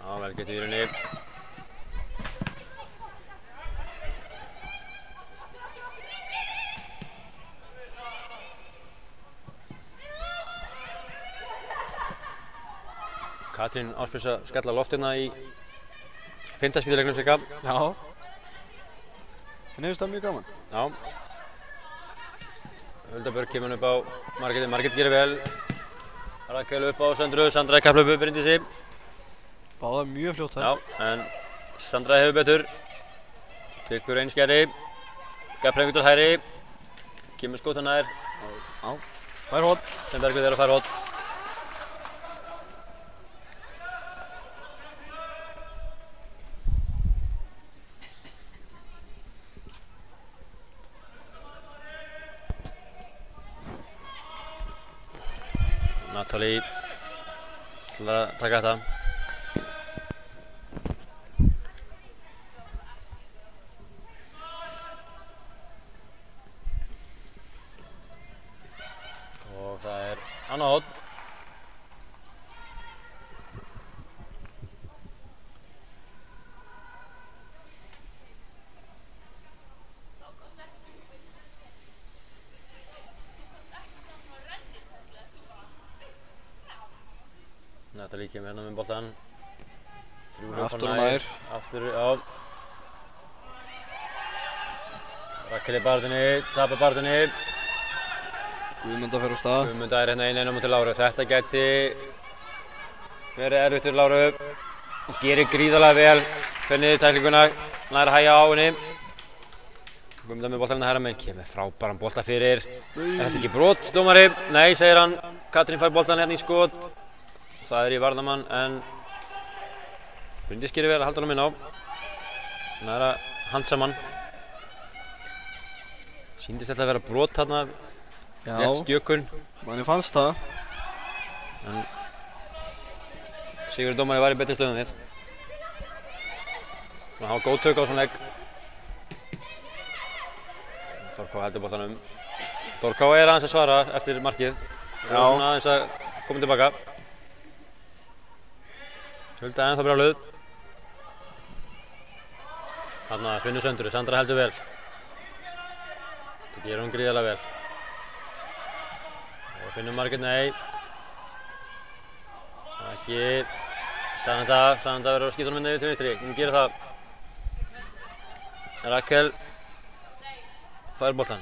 Já, vel getið í rauninni. Katrín áspils að skella loftina í 5. skíðaleiknum cirka. Já. Henni hefur það mjög gaman. Já. Hulda Björk kemur upp á Margréti. Margrét gerir vel. Rakel upp á Söndru. Sandra er kapphlaup upp Bryndísi. Báðar mjög fljótt þar. Já, en Sandra hefur betur. Tekur einn skeri. Gaffrengur til hægri. Kemur skóta nær. Já. Fær hótt. Sem Bergvið er að fær hótt. Natalie ætlar að taka þetta. kemur hérna með boltan. Aftur og nær. Aftur, já. Rakel í barðinni, tapar barðinni. Guðmunda fer á stað. Guðmunda hérna inn á móti Láru. Þetta gæti verið erfitt fyrir Láru. Gerir gríðarlega vel. Fer niður tæklinguna, nær að hægja á henni. Guðmunda með boltan hérna hægra megin. Kemur frábæran bolta fyrir. Er þetta ekki brot, dómari? Nei, segir hann. Katrín fær boltan hérna í skot. Það er í varnarmann, en Bryndís gerir vel að halda hann inn á. Nær að handsa mann. Sýndist þetta að vera brot þarna. Rétt stjökun. Manni fannst það. En Sigurður dómari var í betri stöðum við. Hann hafa góð tök á svona legg. Þórká heldur boltanum. Þórká er aðeins að svara eftir markið. Og svona aðeins að koma tilbaka. Hulda ennþá brjáluð. Þarna finnur Söndru, Sandra heldur vel. Það gerir hún gríðarlega vel. Og finnur Margrét, nei. Ekki. Sannanda verður að skýta honum inn yfir til vinstri. Hún gerir það. Rakel fær boltan.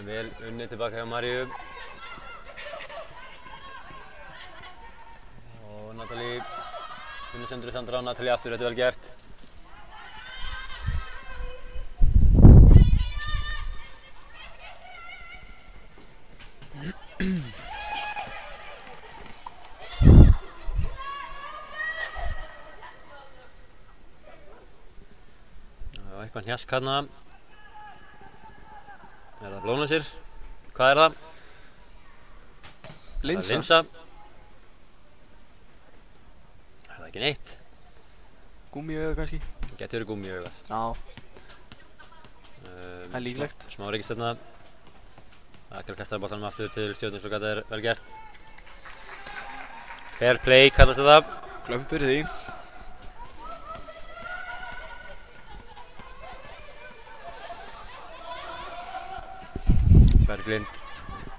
Vel unnið tilbaka hjá Maríu. Og Natalie finnur Söndru, Sandra og Natalie aftur, þetta er vel gert. Eitthvað hnjask hérna. Er það blóðnasir? Hvað er það? Linsa. Það er linsa. Er það ekki neitt? Gúmmíauga kannski? Það getur verið gúmmíaugað. Já. Það er líklegt. Smá reikistjarna. Rakel kastar boltanum aftur til Stjörnu, svo þetta er vel gert. Fair play kallast þetta. Glömp fyrir því. Berglind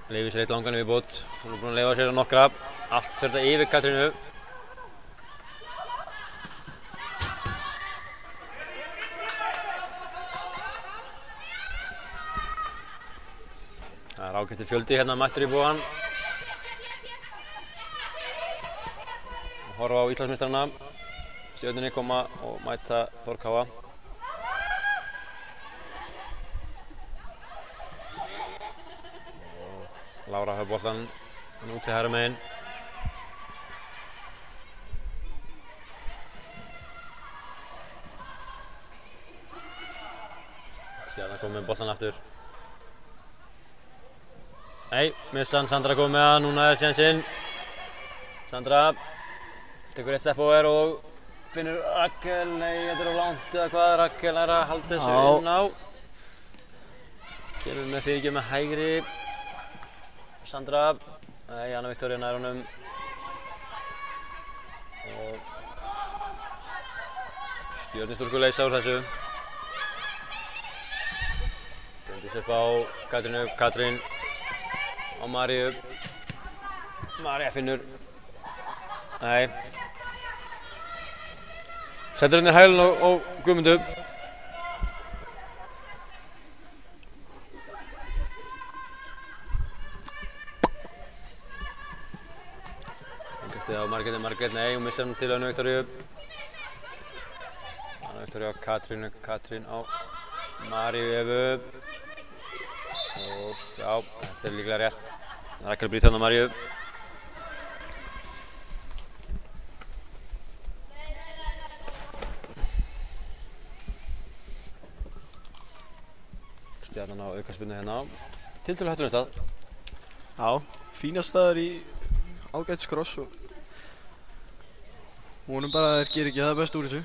leyfir sér eitt langan yfirbót. Hún er búin að leyfa sér á nokkra. Allt fer þetta yfir Katrínu. Það er ágættur fjöldi hérna mættur í búan. Horfa á Íslandsmeistarana. Stjörnunni koma og mæta Þórkáa. Lára hafa boltan út til hægra megin. Síðan komið með boltan aftur. Nei, missa hann. Sandra komið með hann, núna er sénsinn. Sandra tekur eitt stepp over og finnur Rakel. Nei, þetta er of langt eða hvað. Rakel er að halda þessu inn á. Kemur með fyrirgjöf með hægri. Sandra, nei, Anna Viktoría nær honum. Og Stjörnustúlkur leysa úr þessu. Bryndís upp á Katrínu, Katrín á Maríu. María finnur. Nei. Setur henni hælinn á Guðmundu. Á Margrét, nei, hún missar hann til Anna Viktoríu. Anna Viktoría á Katrínu, Katrín á Maríu Evu. Og já, þetta er líklega rétt. Rakel brýtur hann á Maríu. Stjarnan á aukaspyrnu hérna á. Tiltölulega hættulegum stað. Já, fína staðar í ágætis kross og vonum bara að þeir geri ekki það best úr þessu.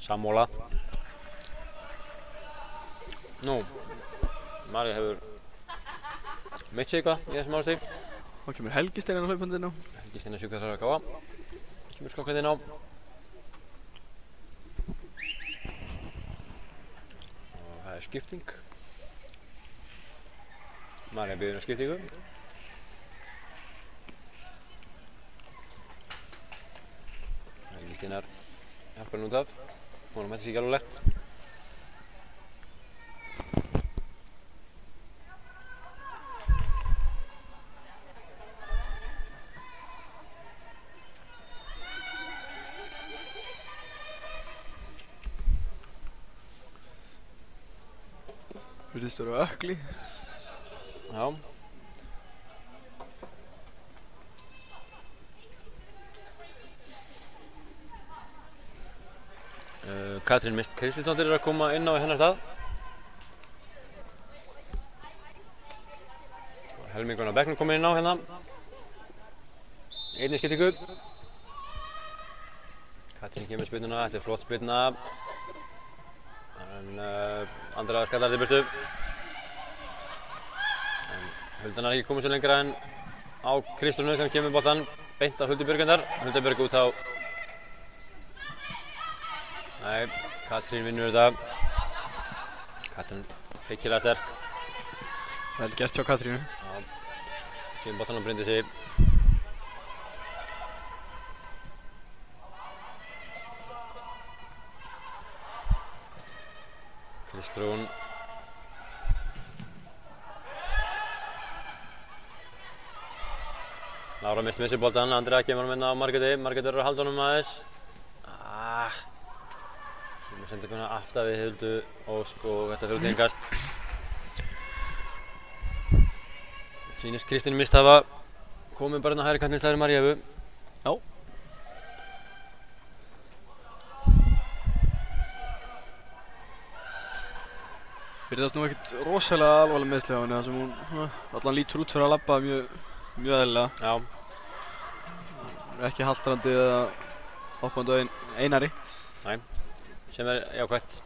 Sammála. Nú, María hefur meitt sig eitthvað í þessum árstík. Þá kemur Helgi Steinn á hlaupandi inn á. Helgi Steinn á sjúkrahúsinu að káa. Kemur skokkandi inn á. Það skipting. Marja byrjun skiptingu. Kristínar hjálpar henni út af. Hún mætti sig ekki alveg lett. Virðist vera ökli. Já. Katrín Mist Kristinsdóttir að koma inn á hennar stað. Helmingurinn á bekknum kominn inn á hérna. Einni skiptingu. Katrín kemur spyrnuna, þetta flott spyrna. En Andrea skallar til burtu. En Huldan ekki komið svo lengra en á Kristrúnu sem kemur boltan beint á Huldu Björgundar. Hulda Björg út á. Nei, Katrín vinnur þetta. Katrín feikilega sterk. Vel gert hjá Katrínu. Já. Kemur boltan á Bryndísi. Kristrún. Lára missir boltan. Andrea kemur honum inn á Margréti. Margrét verður að halda honum aðeins. Við sendum hérna aftar við Huldu Ósk og þetta fyrir út í engast. Sýnist Kristín Mist hafa komið bara inn á hægri kantinn í stað fyrir Maríu. Já. Virðast nú ekkert rosalega alvarleg meiðsli á henni þar sem hún allan lítur út fyrir að labba mjög eðlilega. Já. Ekki haltrandi eða hoppandi á einari. Nei. Sem jákvætt.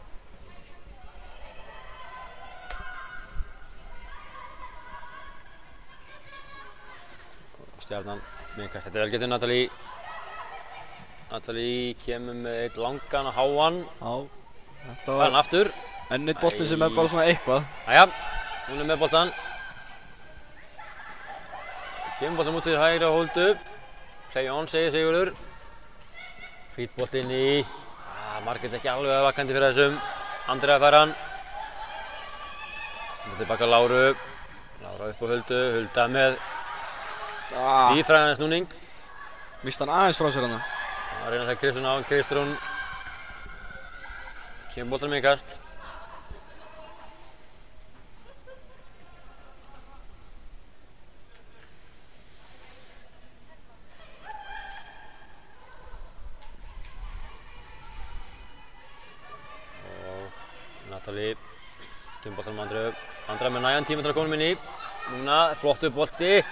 Stjarnan minkast. Þetta er vel getur Natalie. Natalie kemur með einn langan og háan. Já. Þetta var hann aftur. Enn eitt boltinn sem er bara svona eitthvað. Jæja, hún með boltan. Kemur boltan út til hægri á Huldu. Play-on segir Sigurður. Fít boltinn í. Margrét ekki alveg vakandi fyrir þessum. Andrea fær hann. Þetta tilbaka Láru. Lára upp á Huldu. Hulda með vífræðan snúning. Mist hann aðeins frá sér hana. Það reyna það Kristrún á. Kristrún kemur boltanum í kast. Natalie kemur boltanum Andreu. Andrea með nægan tíma til að koma inn í. Núna flottur bolti.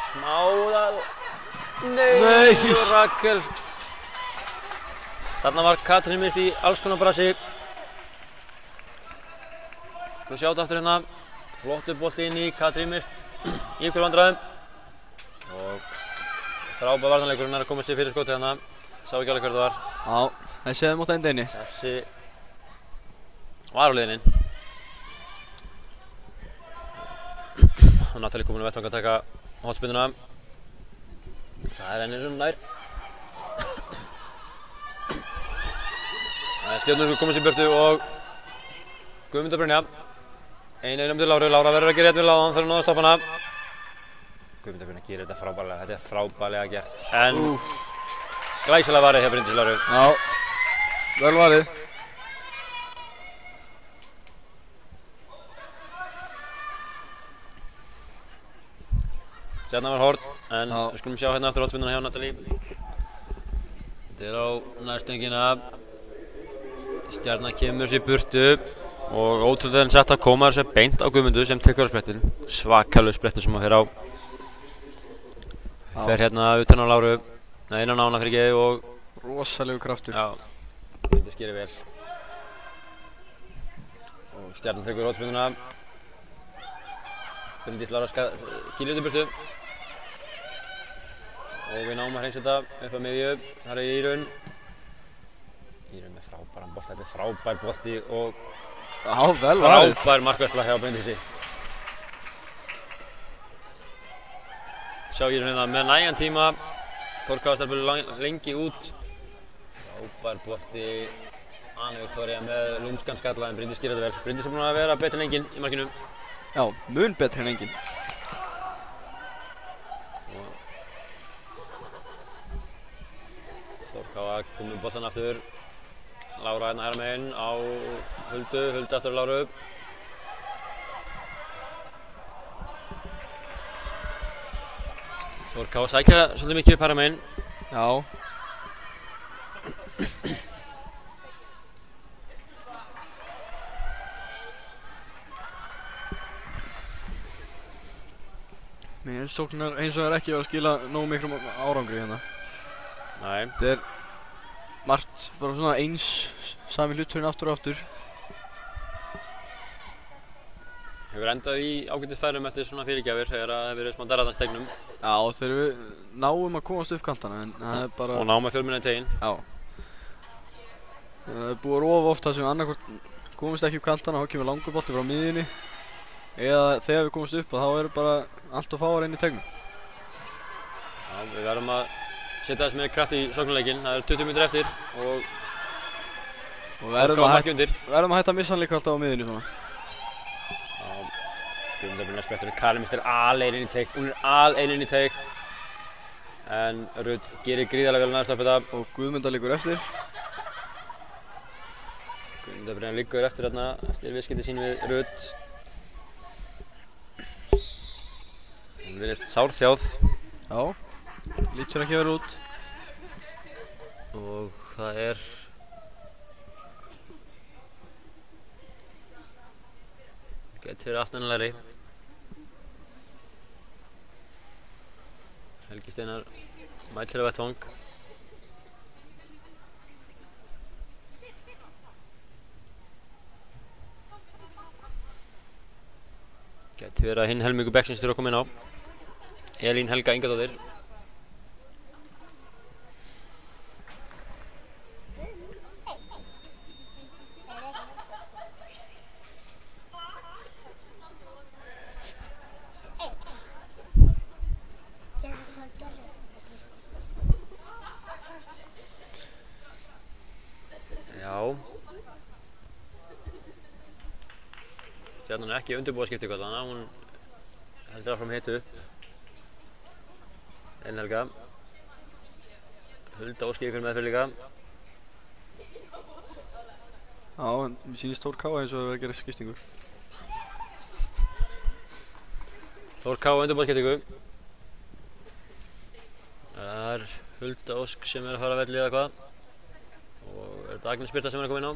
Smáðal. Nei! Rakel. Þarna var Katrín Mist í alls konar brasi. Við sjáum þetta aftur hérna. Flottur bolti inn í Katrín Mist í ykkur vandræðum. Og frábær varnarleikurinn að koma sér fyrir skotið hérna. Sá ekki alveg hver það var. Já, þessi hefði mátt enda inni. Þessi var á liðinni. Og Natalie komin á vettvang að taka hotspinnuna. Það er henni svona nær. Stjörnur komið sér í burtu og Guðmunda Brynja. Einum til Láru. Lára verður ekki rétt við láðan þegar hún náði að stoppa hana. Guðmunda Brynja gerir þetta frábærlega. Þetta er frábærlega gert. En glæsilega varið hjá Bryndísi Láru. Já, vel varið. Stjarnan var horn, en við skulum sjá hérna aftur hotspinnuna hjá Natalie. Þetta er á nærstöngina. Stjarnan kemur sér í burtu og ótrúlega sett að koma þessu beint á Guðmundu sem tekur á sprettin. Svakalegu sprettur sem hann fer á. Fer hérna utan á Láru, innan á hana fyrir geði og rosalegu kraftur. Já, Bryndís gerir vel. Og Stjarnan tekur hotspinnuna. Bryndís Lára kýlir út í burtu. Og við náum að hreinsa þetta upp að miðju. Þar er Írun. Írun með frábæran bolta. Þetta er frábær bolti og Já, vel varið. Frábær markværsla hjá Bryndísi. Sjá ég hérna með nægan tíma. Þór Káa stelpur lengi út. Frábær bolti. Anna Viktoría með lúmskan skalla en Bryndís gerir þetta vel. Bryndís búin að vera betri en enginn í markinu. Já, mun betri en enginn. Þór Káa komið boltan aftur. Lára hérna hægra megin á Huldu, Huldu aftur á Láru. Þór Káa sækja svolítið mikið upp hægra megin. Já. Mér finnst sóknar eins og það er ekki að skila nógu miklum árangri hérna. Nei. Þetta er margt bara svona eins sami hluturinn aftur og aftur. Hefur endað í ágætis færum eftir svona fyrirgjafir þegar það hefur verið smá darraðans tegnum. Já, þegar við náum að komast upp kantana en það er bara... Og ná með fjölmenni í teginn. Já. Það er búið að rofa oft það sem við annarkvort komumst ekki upp kantana og þá kemur langur bolti frá miðjunni. Eða þegar við komumst upp þá eru bara allt of fáar inn í tegnum. Já, við verðum að setja þess með kraft í sóknarleikinn. Það eru 20 mínútur eftir og verðum Káa marki undir. að hætta að missa hann líka alltaf á miðjunni svona. Já, Guðmundur Brynjar sprettur. Karin mistir alein inn í teig. Hún er alein inn í teig. En Rut gerir gríðarlega vel næst upp þetta. Og Guðmundar liggur eftir. Guðmundur Brynjar liggur eftir þarna eftir viðskipti sín við Rut. Hún virðist sárþjáð. Já, lítur ekki að vera út. Og það er gæti verið aftanlegri. Helgi Steinar mætir á vettvang. Gæti verið að hinn helmingur bekksins þurfa að koma inn á. Elín Helga Ingadóttir. Já. Stjarnan er ekki undirbúið að skipta ykkur þannig að hún heldur áfram hitu upp. Elín Helga. Hulda Ósk ykkur meðferð líka. Já, en mér sýnist Þór Káa eins og það er að gera skiptingu. Þór Káa undirbúið að skipta ykkur. Það er Hulda Ósk sem er að fara að velli eða hvað. Og er þetta Agnes Birta sem er að koma inn á.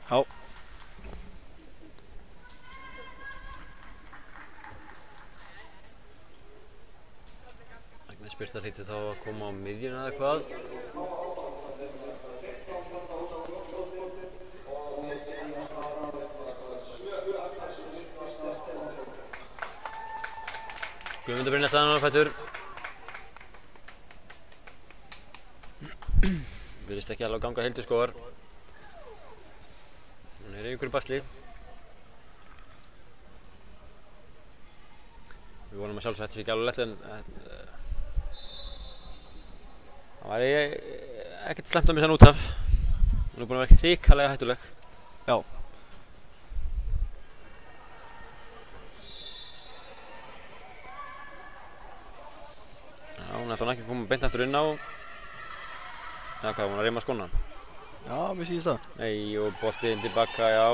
Já. Agnes Birta hlýtur þá að koma á miðjuna eða hvað. Guðmundur Brynjar staðan á fætur. Virðist ekki alveg að ganga Hildur Skógar. Hún er í einhverju basli. Við vonum að sjálfsög þetta sé ekki alveg lett en það væri ekkert slæmt að missa hann út af. Hún er búin að vera hrikalega hættuleg. Já. Já, hún ætlar ekki að koma beint aftur inn á. Já, hvað, hún að reyma skóna? Já, mér sýnist það. Nei, og boltinn tilbaka, já.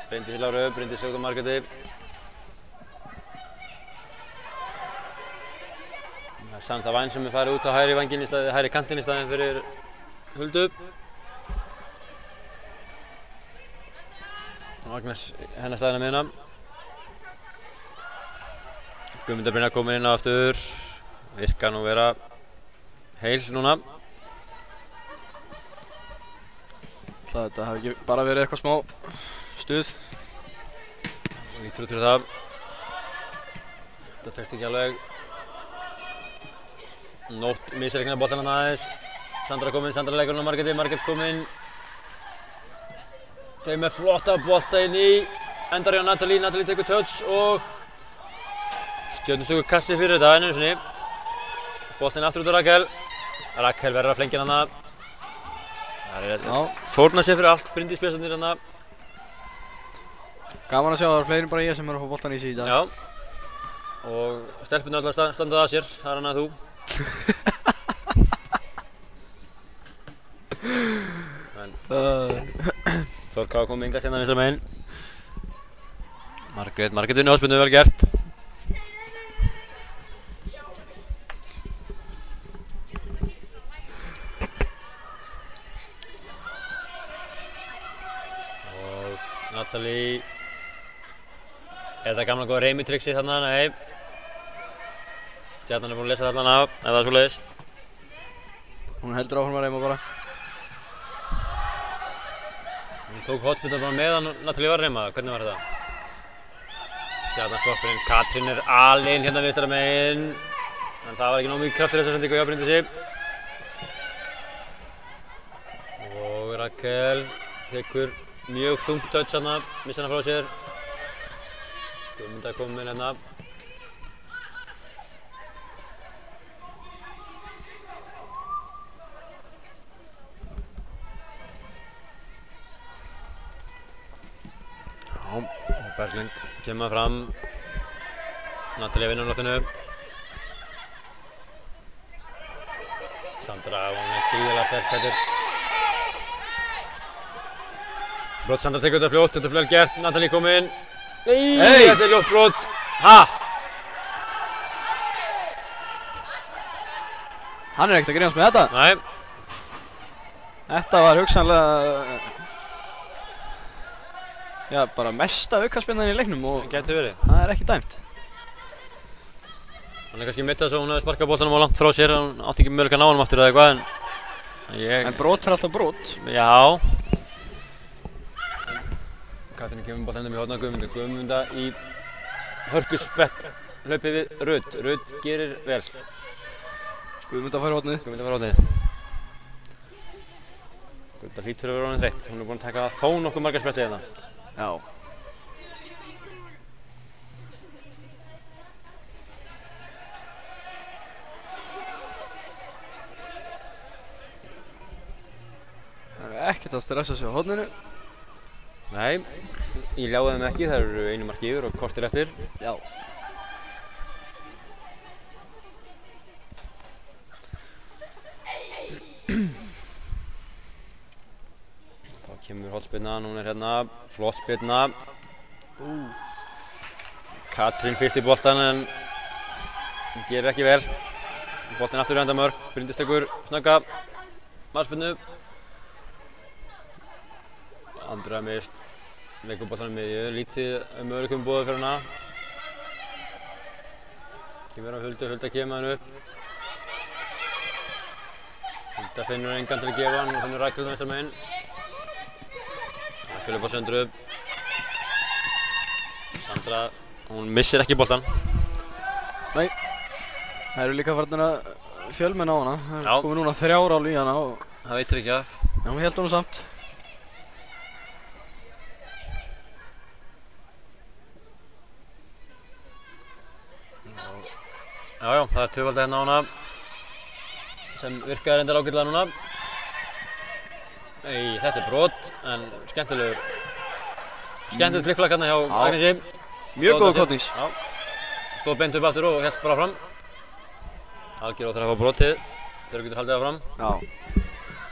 Bryndís Láru, Bryndís út á markati. Það er Sandra Væn sem er farið út á hægri vænginn í staði, hægri kantinn í staðinn fyrir Huldu. Og Agnes hennar staðinn á miðuna. Guðmundur Brynjar kominn inn á aftur. Virkar nú vera heil núna. Þetta hafi ekki bara verið eitthvað smá stuð. Lítur út fyrir það. Þetta tekst ekki alveg. Nótt misreiknaði boltann hann aðeins. Sandra kominn, Sandra leikur hann á Margréti, Margrét kominn. Þeir með flotta bolta inn í, endar hjá Natalie, Natalie tekur touch og stjörnustökur kassi fyrir þetta einu sinni. Boltinn aftur út á Rakel. Rakel verður að flengja hana. Það er fórna sér fyrir allt, Bryndís Björnsdóttir hana. Gaman að sjá að það eru fleiri en bara ég sem eru að fá boltan í sig í dag. Já. Og stelpurnar alltaf standað að sér, það er hann að þú. Þórká kom ynga sérna vinstra megin. Margrét vinni hóspinnu, vel gert. Og Natalie. Er þetta gamla góða Reymi-trixið þarna? Nei. Stjarnan er búin að lesa þarna af, ef það er svoleiðis. Hún heldur áfram að reyma bara. Hún tók hotspinna bara meðan Natalie var að reyma. Hvernig var þetta? Stjarnan stoppar inn. Katrín er alein hérna vinstra megin. En það var ekki nóg mikið kraftur þessar sendingu hjá Bryndísi. Og Rakel tekur mjög þungt touch hérna, missar hana frá sér. Guðmunda kominn hérna. Já, og Berglind kemur fram. Natalie vinnur loftinu. Sandra, hún er gríðarlega sterk hættur. Brot Sandra tekur þetta fljótt, þetta er vel gert. Natalie kominn. Nei, þetta er ljótt brot. Ha? Hann er ekkert að grínast með þetta. Nei. Þetta var hugsanlega já, bara mesta aukaspinnan í leiknum og Gæti verið. það er ekki dæmt. Hann er kannski mittað svo hún hefði sparkað boltanum á langt frá sér. Hann átti ekki möguleika að ná honum aftur eða eitthvað En brot er alltaf brot. Já. Katrín kemur boltanum í hornið á Guðmunda í hörkusprett. Hlaupið við Rut. Rut gerir vel. Guðmunda fær hornið. Guðmunda fær hornið. Guðmunda hlýtur að vera orðin þreytt. Hún er búin að taka þó nokkuð margar spretti hérna. Já. Það er ekkert að stressa sig á horninu. Nei, ég ljáði þeim ekki. Það eru einu marki yfir og kortir eftir. Já. Þá kemur hornspyrnan, hún er hérna, flott spyrna. Katrín fyrst í boltan en hún gerir ekki vel. Boltinn aftur í endamörk, Bryndís tekur snögga markspyrnu. Andra mist, leikur boltanum miðju, lítið möguleikum boðið fyrir hana. Kemur á Huldu, Hulda kemur hann upp. Hulda finnur engan til að gefa hann og finnur Rakel vinstra megin. Rakel upp á Söndru. Sandra, hún missir ekki boltan. Nei. Það eru líka farnir að fjölmenna á hana. Það Já. er komið núna 3 ár í hana og Það veitir ekki af. já, hún hélt honum samt. Já, það er tvöfaldið hérna á hana sem virkaði reyndar ágætlega núna. Nei, þetta er brot, en skemmtilegur flikkflakk hérna hjá Agnesi. Mjög góður Kottnís. Já, stóð beint upp aftur og hélt bara fram. Algjör óþarf að fá brotið þegar þú getur haldið það fram. Já.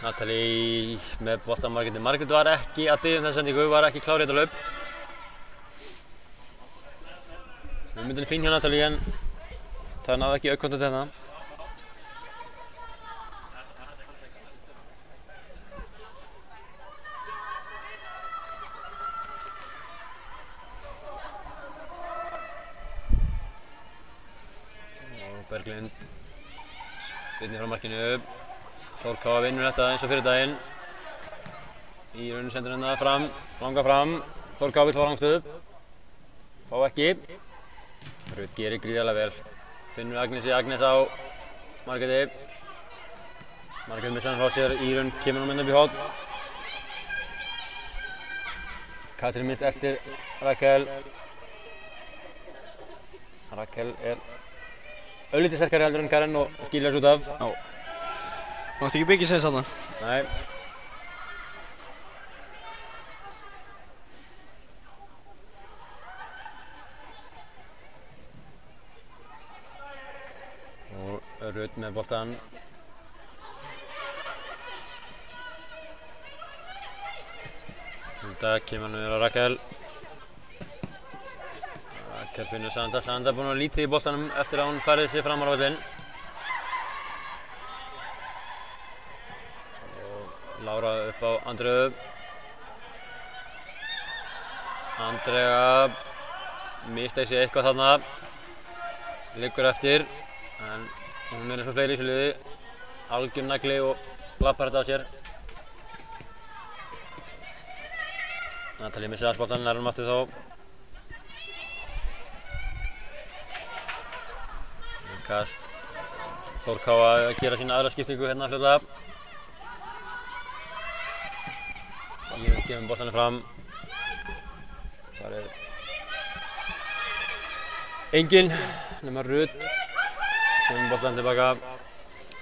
Natalie með boltan Margréti. Margrét var ekki að biðja þessa sendingu, var ekki klár í þetta hlaup. Hugmyndin er fín hjá Natalie en það náði ekki aukkontant hérna. Og Berglind spyrnir frá markinu. Þórká vinnur þetta eins og fyrir daginn. Í rauninu sendur hérna fram, langa fram. Þórká vill fá langstöðu. Fá ekki. Rut gerir gríðarlega vel. Finnur Agnesi, Agnes á Margréti. Margrét missar hann frá sér, Írunn kemur hún inn upp í horn. Katrín minnst eltir Rakel. Rakel örlítið sterkari heldur en Karen og skýlir þessu út af. Já. Mátti ekki byggja séns þarna. Nei. Og Rut með boltann. Þetta kemur hann yfir á Rakel. Rakel finnur Sanda. Sanda búinn að lítið í boltanum eftir að hún færði sig fram á völlinn. Og Lára upp á Andreu. Andrea mistaði sig eitthvað þarna. Liggur eftir. En hún eins og fleiri í þessu liði. Algjör nagli og lappar þetta á sér. Natalía missir aðeins boltann, nær honum aftur þó. Kast. Þórká að gera sína aðra skiptingu hérna fljótlega. Írunn kemur boltanum fram. Þar enginn nema Rut. Kemur boltanum tilbaka.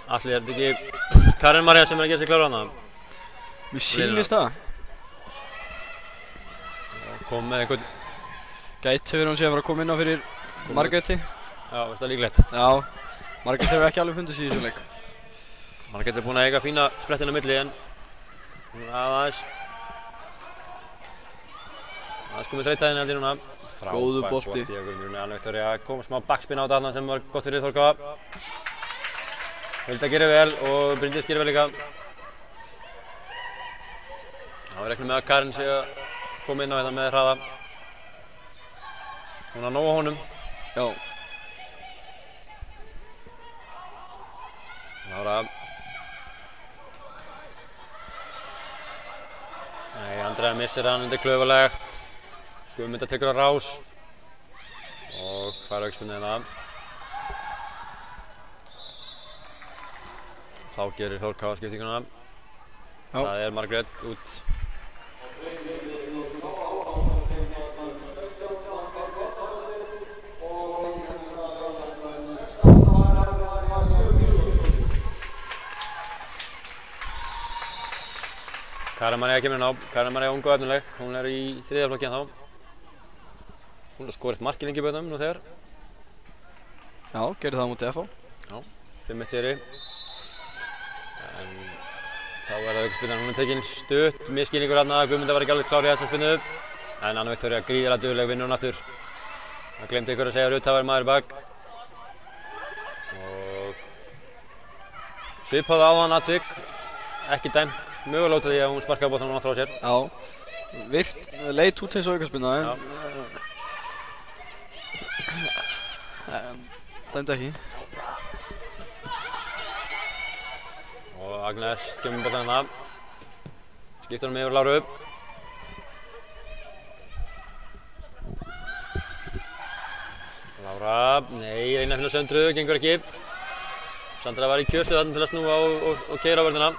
Atli þetta ekki Karen María sem að gera sig klára hana. Mér sýnist það. Kom með einhvern Gæti hefur hún séð að fara að koma inn á fyrir Margréti. Já, veist það líklegt. Já, Margrét hefur ekki alveg fundið sig í þessum leik. Margrét búinn að eiga fína sprettin á milli en aðeins komið þreyta henni held ég núna. Góður bolti. Anna Viktoría kom smá backspin á þetta sem var gott fyrir Þórká. Hulda gerir vel og Bryndís gerir vel líka. Þá reiknum við að Karen sé að koma inn á þetta með hraða. Hún har nóg á honum. Já. Lára. Nei, Andrea missir hann, þetta er klaufalegt. Guðmunda tekur á rás. Og fær aukaspyrnu hérna. Þá gerir Þórká skiptinguna. Það er Margrét út. Karen María kemur inn á. Karen María ung og efnileg. Hún er í þriðja flokki ennþá. Hún har skorið mark í Lengjuböðnum nú þegar. Já, gerir það á móti FH. Já, 5-1 sigri. En þá er það aukaspyrnan. Hún er tekin stutt, misskilningur þarna. Guðmunda var ekki alveg klár í þessa spyrnu. En Anna Viktoría gríðarlega dugleg vinnur hún aftur. Það glemdi ykkur að segja að Rut var maður í bak. Og svipað á hann atvik. Ekki dæmt. Mögulega út af því að hún sparkaði boltanum frá sér. Já, virt, leit út eins og aukaspyrna en dæmdi ekki. Og Agnes kemur boltanum hérna. Skiptir hann yfir Láru. Lára, nei, reyna að finna Söndru, gengur ekki. Sandra var í kjörstöðu þarna til að snúa og keyra á vörðina.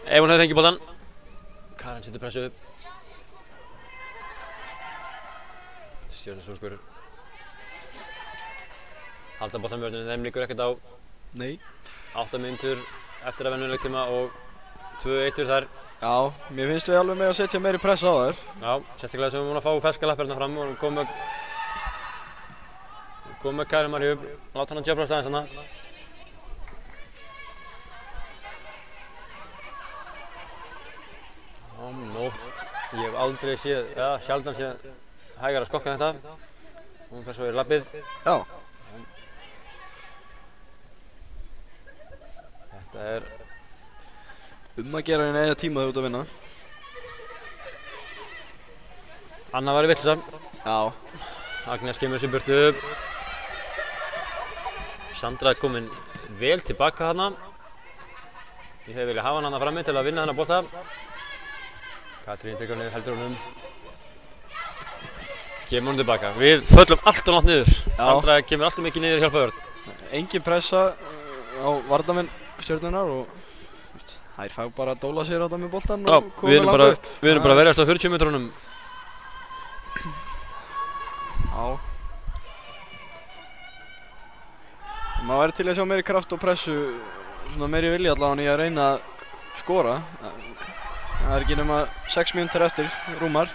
Ef hún hefði fengið boltann. Karen setur pressu upp. Stjörnustúlkur halda boltann með vörðinu, þeim líkur ekkert á. Nei. 8 mínútur eftir að venjuleg tíma og 2-1 þar. Já, mér finnst við alveg með að setja meiri press á þær. Já, sérstaklega sem við erum búin að fá ferska lappir hérna fram og kom með Karen Maríu upp, láta hann að djöfla staðins hérna. Nótt. Ég hef aldrei séð, já, sjaldan séð hægara skokka en þetta. Hún fer svo í lappið. Já. Þetta er að gera henni eða tíma þau út að vinna. Anna var í vitleysa. Já. Agnes kemur sér burtu. Sandra er komin vel tilbaka þarna. Ég hefði viljað hafa hana frammi til að vinna þennan bolta. Katrín tekur niður, heldur honum. Kemur hún tilbaka. Við föllum allt og langt niður. Sandra kemur allt og mikið niður í hjálpaðvörn. Engin pressa á varnarmenn Stjörnunnar og þær fá bara að dóla sér á það með boltann Já, og koma langa upp. við erum bara að verjast á 40 metrunum. Já. Maður væri til að sjá meiri kraft og pressu, svona meiri vilja allavega í að reyna að skora. Það ekki nema 6 mínútur eftir, rúmar.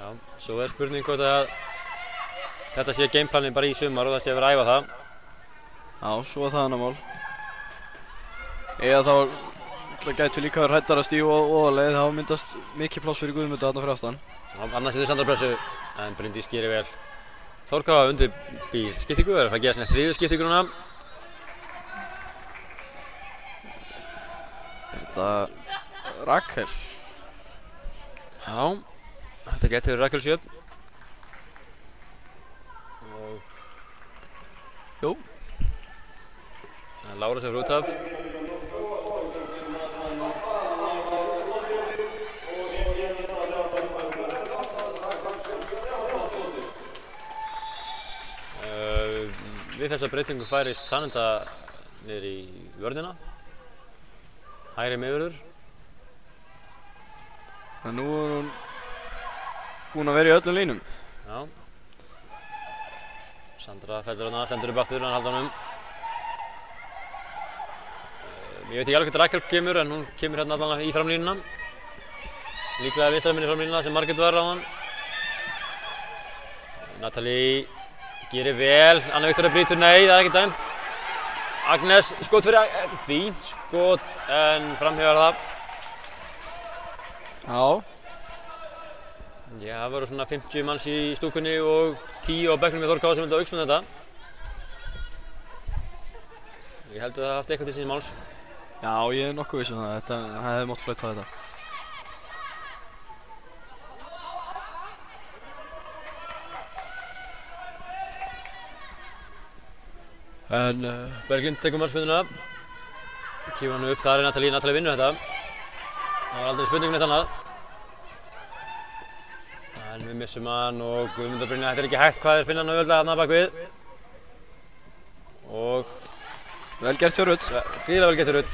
Já, svo spurning hvort að þetta sé gameplanin bara í sumar og það sé að vera að æfa það. Já, svo það annar mál. Eða þá gætu líka verið hræddar að stíga ofalega, þá myndast mikið pláss fyrir Guðmunda þarna fyrir aftan. Já, annars setur Sandra pressu, en Bryndís gerir vel. Þórkáa undirbýr skiptingu, er að gera sinni 3. skiptingu núna. Þetta Rakel. Já, þetta getur verið Rakel Sjöfn. Jú. Það er Lára sem fyrir út af. Við þessa breytingu færist Sanenda niður í vörnina. Hægri miðvörður. En nú er hún búin að vera í öllum línum. Já. Sandra fellur hana, stendur upp aftur, hann halda honum. Ég veit ekki alveg hvernig Rakel kemur, en hún kemur hérna allavega í framlínuna. Líklega vinstra megin í framlínuna sem Margrét var á hann. Natalie gerir vel, Anna Viktoria brýtur, nei, það er ekki dæmt. Agnes, skot fyrir, fínt skot, en framhjáðar það. Já. Já, það voru svona 50 manns í stúkunni og 10 á bekknum með Þórkáa sem vildi auksmenna þetta. Ég held að það haft eitthvað til síns máls. Já, ég er nokkuð viss um það, þetta hefði mátt flauta þetta. En Berglind tekur markspyrnuna. Kýfur hann upp, þar er Natalie, Natalie vinnur þetta. Það var aldrei spurning neitt annað. En við missum hann og Guðmunda Brynja, þetta er ekki hægt, hvað er finna hann auðvitað þarna bak við. Og vel gert hjá Rutt. Gríðarlega vel gert hjá Rutt.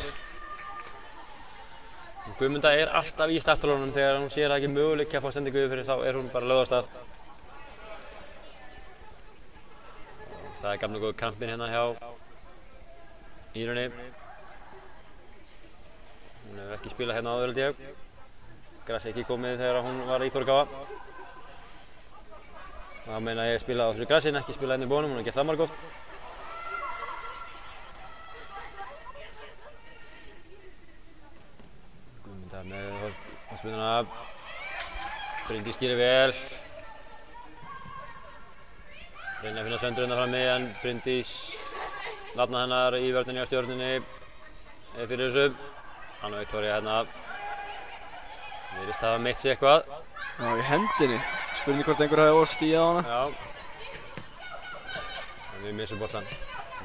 Guðmunda er alltaf í startholunum þegar hún sér ekki möguleika að fá sendingu fyrir, þá er hún bara lögð á stað. Það er gamla góð krampinn hérna hjá Írunni. Hún hefur ekki spilað hérna áður held ég. Grassi ekki komið þegar hún var í Þórkáa. Það meina ég spilaði á þessu grassi en ekki spilaði hérna í bónum, hún har gert það margoft. Guðmunda með hornspyrnuna. Bryndís gerir vel. Reyna að finna Söndru hérna frammi, en Bryndís nafna hennar í vörninni á Stjörnunni er fyrir þessu. Anna Viktoria hérna virðist hafa meitt sig eitthvað. Já, í hendinni. Spurning hvort einhver hefði orð stíð á hana. Já. En við missum boltan.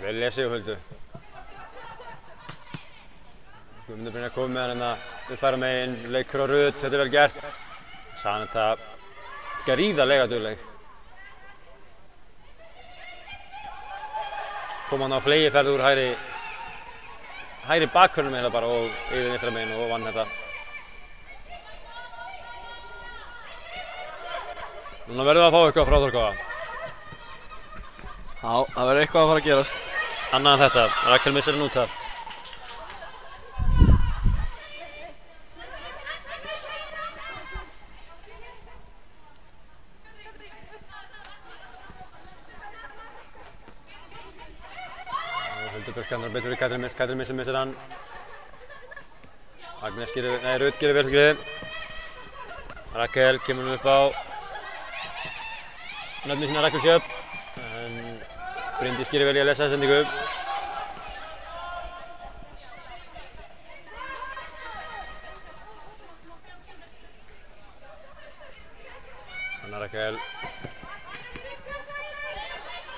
Vel lesið og höldu. Guðmundur Brynjar komið með hann hérna uppæra megin, leikur á Rutt, þetta er vel gert. Saneta gríðarlega dugleg. Kom hann á flegiferð úr hægri bakhörnum eiginlega bara og yfir vinstra megin og vann þetta. Núna verðum við að fá eitthvað frá Þórkáa. Já, það verður eitthvað að fara að gerast. Annað en þetta, Rakel missir hann út af. Huldubjörg betur við Katrín missir hann. Agnes gerir, nei, Rutt gerir vel fyrir. Rakel kemur hann upp á nöfni sína Rakel Sjöfn. En Bryndís gerir vel í að lesa sendingu. Þannig Rakel.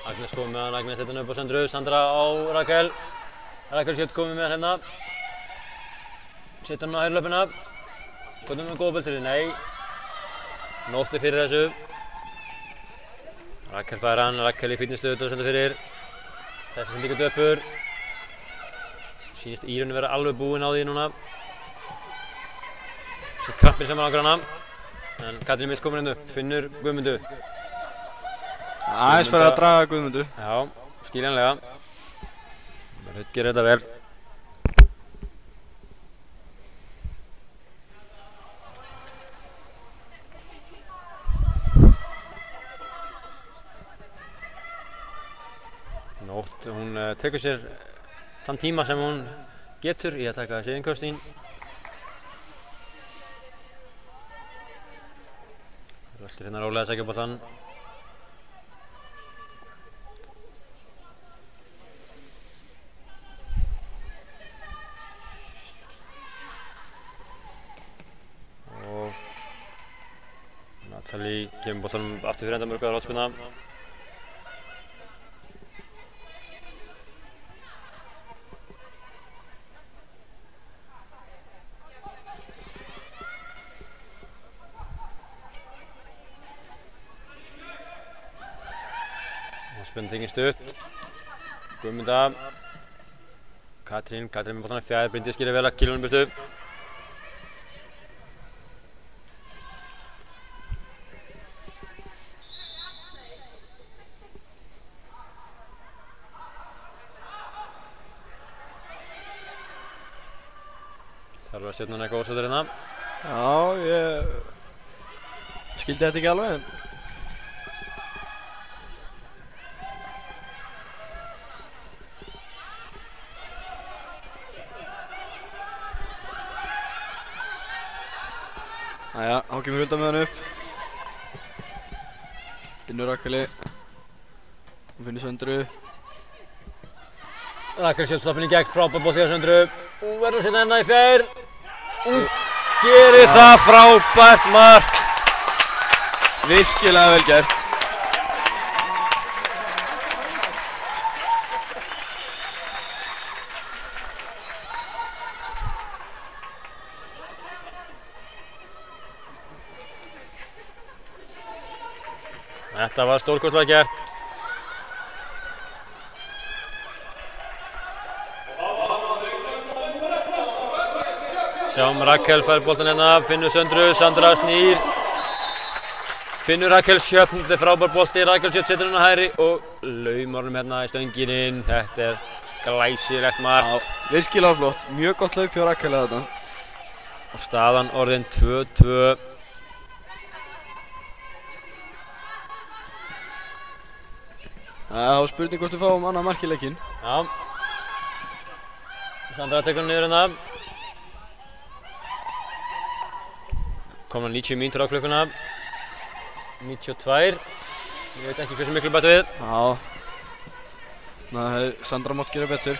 Agnes komið með hann, Agnes setur hann upp á Söndru, Sandra á Rakel. Rakel Sjöfn komið með hann hérna. Setur hann á hægri löpina. Komum með góða böltri, nei. Nótti fyrir þessu. Rakel fær hann, Rakel í fínni stöðu til að senda fyrir. Þessi sendingu döpur. Sýnist Írunni vera alveg búinn á því núna. Þessi krampir sem ákveður hana. En Katrín Mist komin inn upp, finnur Guðmundu. Aðeins fyrir að draga Guðmundu. Já, skiljanlega. Rut gerir þetta vel. Nótt, hún tekur sér þann tíma sem hún getur í að taka þessi innkast sín. Röltir hérna rólega að sækja boltann. Og Natalie kemur boltanum aftur fyrir enda mörgæðar hotspinna. Hotspinn tengir stutt. Guðmunda. Katrín með boltann fjær, Bryndís gerir vel að kýla honum burtu. Þarf að stjórna eitthvað ósvöldur hérna. Já, ég skildi þetta ekki alveg en Jæja, þá kemur Hulda með hann upp. Finnur Rakkeli. Hún finnur Söndru. Rakel sjálfstoppin í gegn, frábær bolti á Söndru. Hún verður að setja hennar í fjær. Hún gerir það frábært mark. Virkilega vel gert. Þetta var stórkostlega gert. Sjáum Rakel fær boltan hérna, finnur Söndru, Sandra snýr. Finnur Rakel Sjöfn, þetta er frábær bolti, Rakel Sjöfn setur hann á hægri og laumar honum hérna í stönginin. Þetta er glæsilegt mark. Já, virkilega flott, mjög gott hlaup hjá Rakel að þetta. Og staðan orðin 2-2. Það var spurning hvort við fáum annað mark í leikinn. Já. Sandra tekur hann niður hérna. Komna 90 mínútur á klukkuna. 92. Ég veit ekki hversu miklu bæta við. Já. Nei, Sandra mátt gera betur.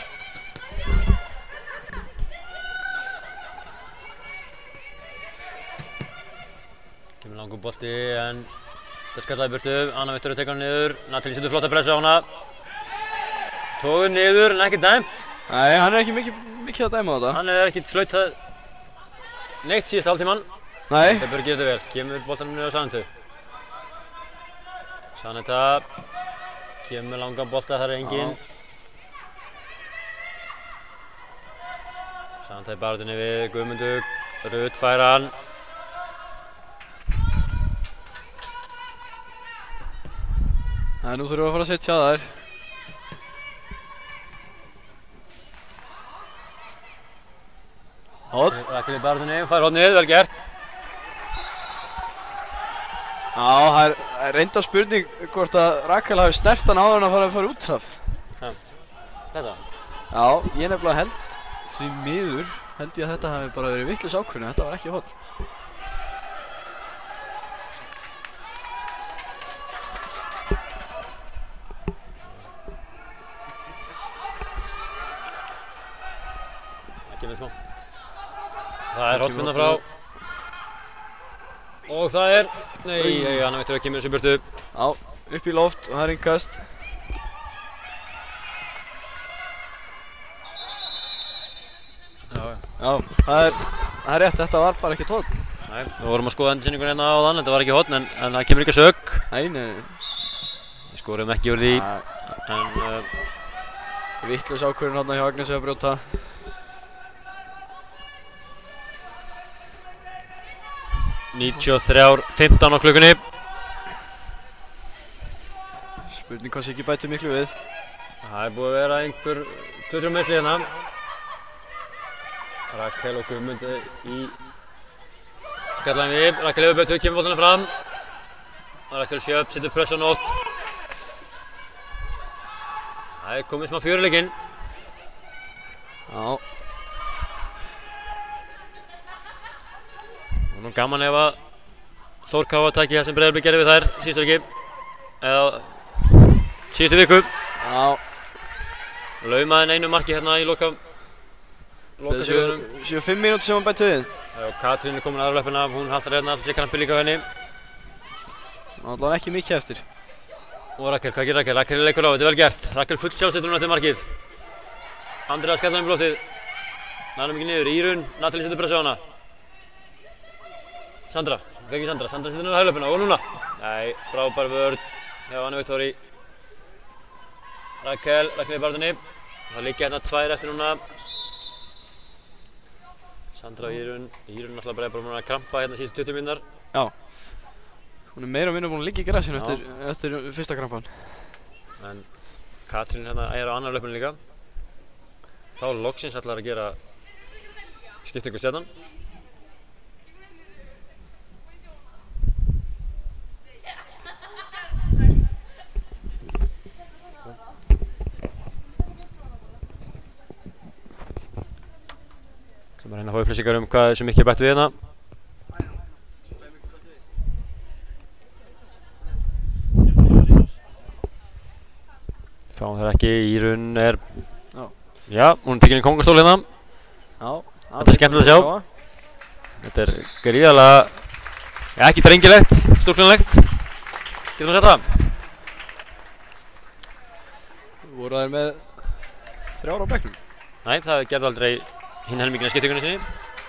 Kemur langur bolti en þetta skallaði burtu. Anna Viktoría tekur hann niður. Natalie setur flotta pressu á hana. Tógur niður en ekki dæmt. Nei, hann er ekki mikið að dæma á þetta. Hann er ekkert flautað neitt síðasta hálftíman. Nei. Þetta bör gera þetta vel. Kemur boltanum niður á Sannetu. Sanneta kemur með langan bolta, þar er enginn. Sanneta í barðinni við Guðmundu. Rut fær hann. Nú þurfum við að fara að setja þær. Horn. Rakel í barðinni, fær hornið, vel gert. Já, það er reynda spurning hvort að Rakel hafi snert hann áður en að fara út af. Ja. Þetta? Já, ég nefnilega held, því miður, held ég að þetta hafi bara verið vitlaus ákvörðun, þetta var ekki horn. Það kemur smá. Það er hornspyrna frá. Og það er, nei, Anna Viktoría kemur þessu burtu. Já, upp í loft og það er innkast. Já, það er rétt, þetta var bara ekki horn. Nei, við vorum að skoða endursýningun hérna áðan, þetta var ekki horn, en það kemur ekki sögg. Nei. Við skorum ekki úr því, en Vitlaus ákvörðun þarna hjá Agnesi að brjóta. (93:15) á klukkunni. Spurning hvað sé ekki bæti miklu við. Það búið að vera einhver 20 meiðsli hérna. Rakel og Guðmundur í skallæmi. Rakel hefur betur, kemur boltanum fram. Rakel Sjöfn setur press á nótt. Það komið smá fjör í leikinn. Já. Og nú gaman ef að Þór Káa taki það sem Breiðablik gerði við þær síðustu leiki. Eða síðustu viku. Já. Laumaði einu marki hérna í lokafjörðunum. Séu 5 mínútur sem hann bæti við. Já, Katrín er komin aðra löppina, hún haltar hérna, alltaf sé krampi líka á henni. Allan ekki mikið eftir. Og Rakel, hvað gerir Rakel? Rakel leikur á, þetta er vel gert. Rakel full sjálfstildur núna eftir markið. Andrea skallar um blóttið. Nænum ekki niður, Írun, Natalie setur pressu á hana. Sandra, hvað ekki Sandra? Sandra setur niður á hæglöpina og núna. Nei, frábær vörn hjá Annu Viktóri. Rakel er í barðunni. Það liggja hérna 2 eftir núna. Sandra og Írun náttúrulega bara búin að krampa hérna síðustu 20 mínútur. Já. Hún er meira og minna búin að liggja í græsinu eftir fyrsta krampan. En Katrín hérna er á annar löpinu líka. Þá loksins ætlar að gera skiptingu Stjarnan. Það er að reyna að fá upplýsingar hvað þessu mikið er bætt við hérna. Fáum þær ekki, Írun er... Já, hún er tekinn í kongastól hérna. Já. Þetta er skemmtilegt að sjá. Þetta er gríðarlega... Já, ekki drengilegt, stórklinlegt. Getur maður að setja það? Voru þær með 3 á bekknum? Nei, það gerði aldrei hinn helmingina skiptingunni sinni.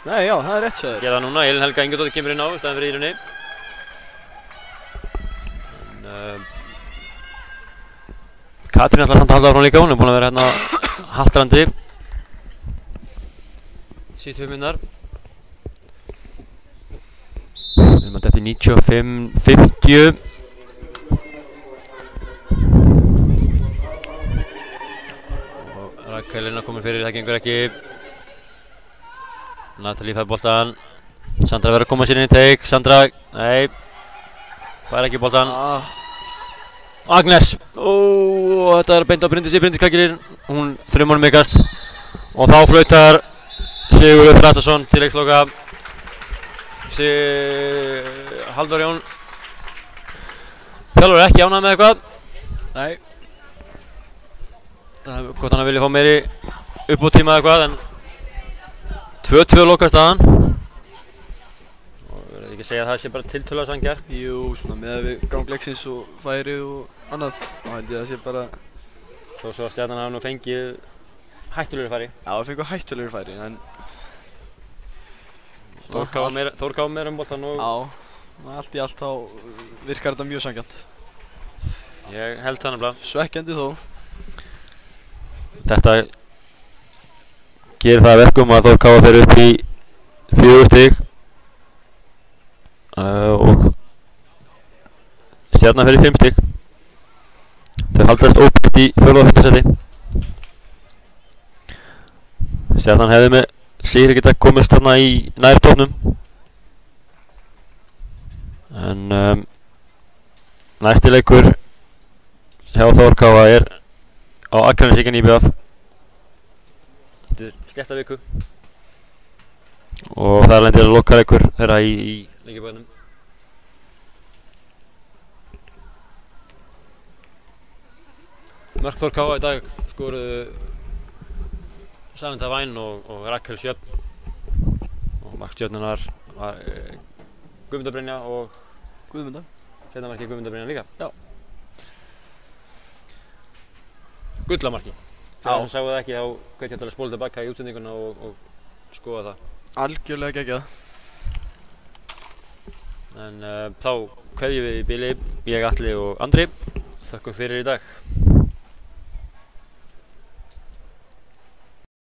Nei, já, það er rétt sér. Gerði það núna, Elín Helga Ingadóttir kemur inn á í staðinn fyrir Írunni. Katrín ætlar samt að halda áfram líka, hún er búin að vera hérna hattrandi síðustu 5 mínútur. Við erum að detta í 95-50. Og Rakel er komin fyrir, það gengur ekki. Natalie fær boltan. Sandra verður að koma sér inn í teik. Sandra, nei, fær ekki boltan. Agnes, þetta er beint á Bryndísi, Bryndís hvað gerir? Hún þrjum mikast. Og þá flautar Sigurður Þratarsson til leiksloka. Halldór Jón þjálfur ekki ánægður með eitthvað. Nei. Það er hvort hann vilja fá meiri uppbótartíma eða eitthvað, en 2-2 lokastaðan. Og verður ekki að segja að það sé bara tiltölulega sanngjarnt. Jú, svona með við gang leiksins og færi og annað, þá held ég að það sé bara... Svo að Stjarnan hafa nú fengið hættulegri færi. Já, það fengu hættulegri færi, en... Þór gáði meira boltan og... Já, allt í allt þá virkar þetta mjög sanngjarnt. Ég held það nefnilega. Svekkjandi þó. Þetta gerir það að verkum að Þór Káa fer upp í 4 stig. Og Stjarnan fer í 5 stig. Þau haldast óbreytt í 4. og 5. seti. Stjarnan hefði með sigri geta komist þarna í nær tóknum. En næsti leikur hjá Þór Káa er á Akranesi í IBF. Þetta er slétta viku. Og það er lendir lokaleikur þeirra í leikjaböðnum. Mörk Þór Káa í dag skoruðu Sanita Væn og Rakel Sjöfn. Og mark Stjörnunnar var Guðmunda Brynja og Guðmunda. Seinna markið Guðmunda Brynja líka. Já. Gullamarki. Þegar sem sáu það ekki þá hvet ég að spóla tilbaka í útsendinguna og skoða það. Algjörlega geggjað. En þá kveðjum við í bili, ég, Atli og Andri. Þakkum fyrir í dag.